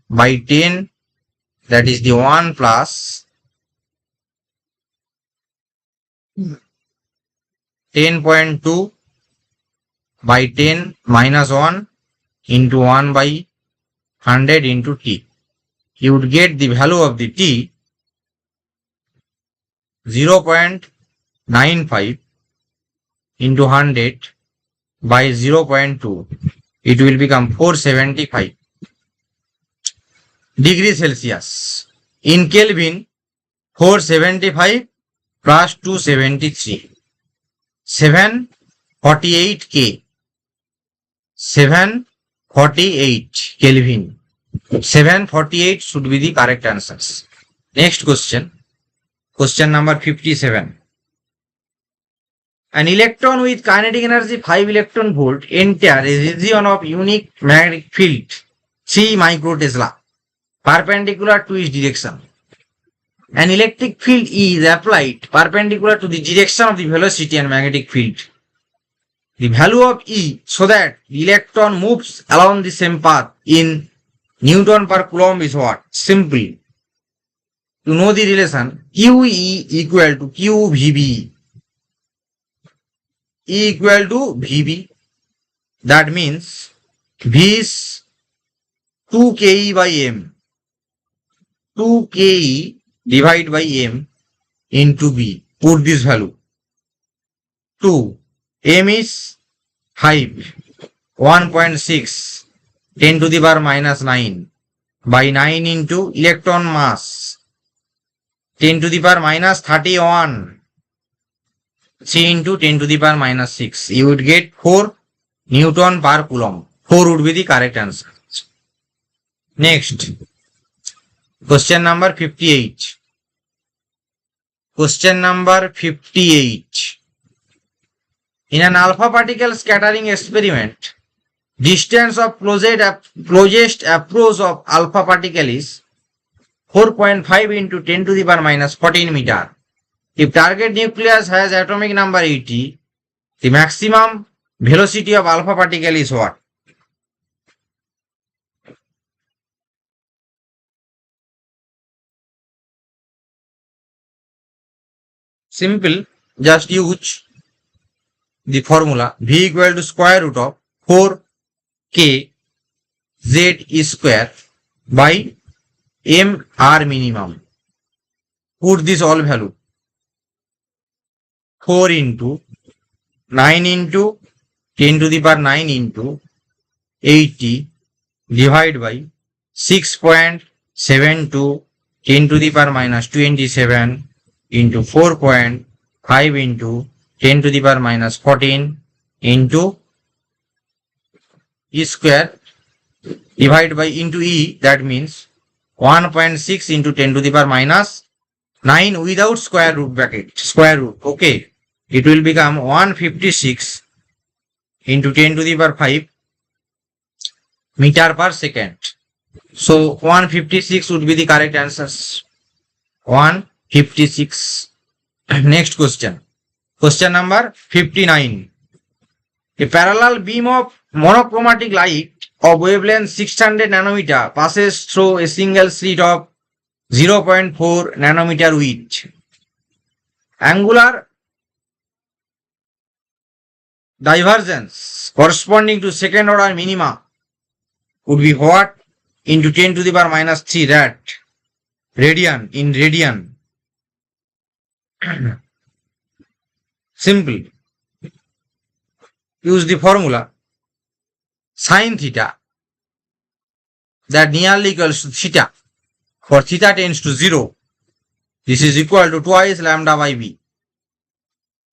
A: by 10, that is the 1 plus 10.2 by 10 minus 1 into 1 by 100 into T. You would get the value of the T 0.95 into 100 by 0.2. It will become 475 degree Celsius. In Kelvin, 475 plus 273. 748 K. 748 Kelvin. 748 should be the correct answers. Next question. Question number 57. An electron with kinetic energy 5 electron volt enter a region of unique magnetic field 3 microtesla perpendicular to its direction. An electric field is applied perpendicular to the direction of the velocity and magnetic field. The value of E so that the electron moves along the same path in Newton per Coulomb is what? Simple. To know the relation, QE equal to QVB. E equal to VB. That means V is 2KE by M. 2KE divided by M into B. Put this value. 2. M is 5. 1.6. 10 to the power minus 9 by 9 into electron mass. 10 to the power minus 31. 3 into 10 to the power minus 6. You would get 4 Newton per Coulomb. 4 would be the correct answer. Next, question number 58. Question number 58. In an alpha particle scattering experiment, distance of closest approach of alpha particle is 4.5 into 10 to the power minus 14 meter. If target nucleus has atomic number 80, the maximum velocity of alpha particle is what? Simple, just use the formula V equal to square root of 4k z square by m r minimum. Put this all value. 4 into 9 into 10 to the power 9 into 80 divided by 6.72 10 to the power minus 27 into 4.5 into 10 to the power minus 14 into e square divided by into e, that means 1.6 into 10 to the power minus 9 without square root bracket, square root, okay. It will become 156 into 10 to the power 5 meter per second. So 156 would be the correct answers. 156. Next question. Question number 59. A parallel beam of monochromatic light of wavelength 600 nanometer passes through a single slit of 0.4 nanometer width. Angular divergence corresponding to second order minima would be what into 10 to the power minus 3 radian in radian. Simple. Use the formula sin theta that nearly equals to theta. For theta tends to 0, this is equal to twice lambda by b.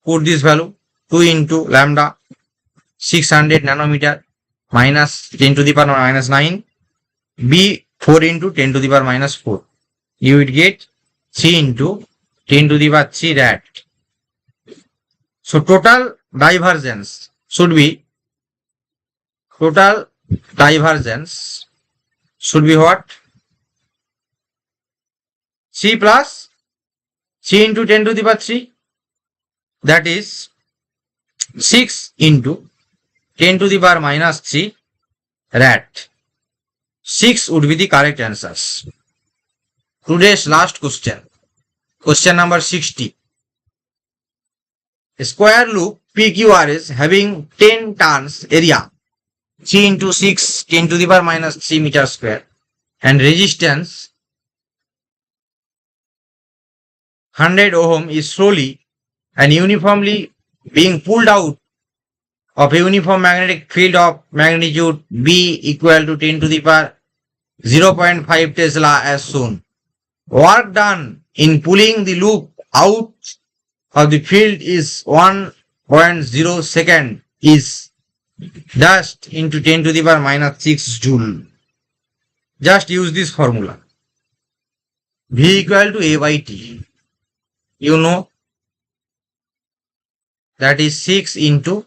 A: Put this value 2 into lambda 600 nanometer minus 10 to the power minus 9 b 4 into 10 to the power minus 4. You would get 3 into 10 to the power 3 rad. So total divergence should be what? 3 plus 3 into 10 to the power 3, that is 6 into 10 to the power minus 3 rad. 6 would be the correct answers. Today's last question. Question number 60. A square loop PQRS having 10 turns area 3 into 6 10 to the power minus 3 meter square and resistance 100 ohm is slowly and uniformly being pulled out of a uniform magnetic field of magnitude B equal to 10 to the power 0.5 Tesla as shown. Work done in pulling the loop out of the field is 1.0 second is dashed into 10 to the power minus 6 joule. Just use this formula. V equal to A by T. You know that is 6 into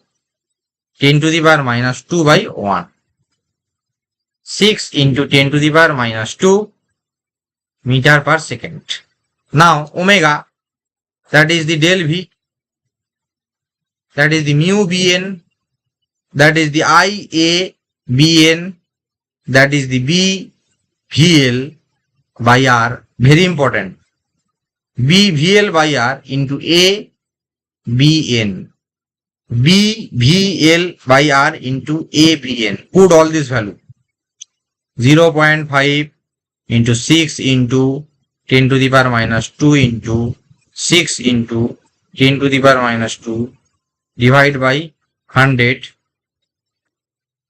A: 10 to the power minus 2 by 1. 6 into 10 to the power minus 2 meter per second. Now omega, that is the del V, that is the mu Bn, that is the Ia Bn, that is the B VL by R, very important, B VL by R into A Bn, B VL by R into A Bn. Put all this value 0.5 into 6 into 10 to the power minus 2 into 6 into 10 to the power minus 2 divided by 100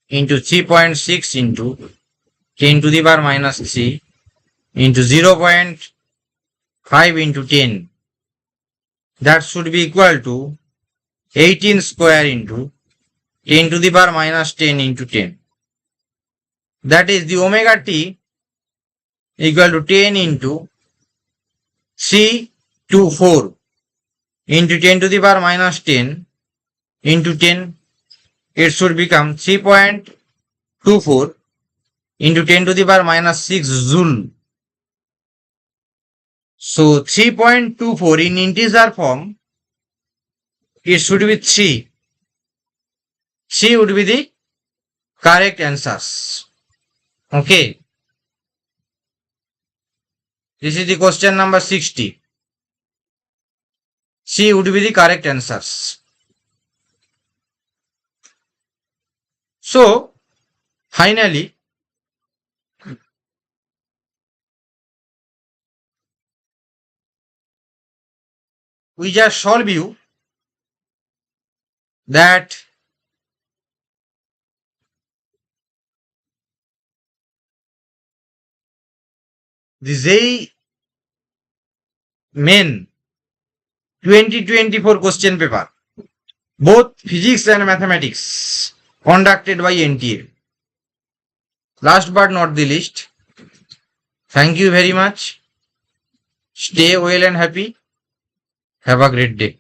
A: into 3.6 into 10 to the power minus 3 into 0.5 into 10. That should be equal to 18 square into 10 to the power minus 10 into 10. That is the omega t equal to 10 into 3 to 4 into 10 to the power minus 10 into 10. It should become 3.24 into 10 to the power minus 6 joule. So 3.24 in integer form, it should be 3. 3 would be the correct answers. Okay. This is the question number 60. C would be the correct answers. So, finally, we just solve you that the JEE Main 2024 question paper, both physics and mathematics, conducted by NTA. Last but not the least, thank you very much. Stay well and happy. Have a great day.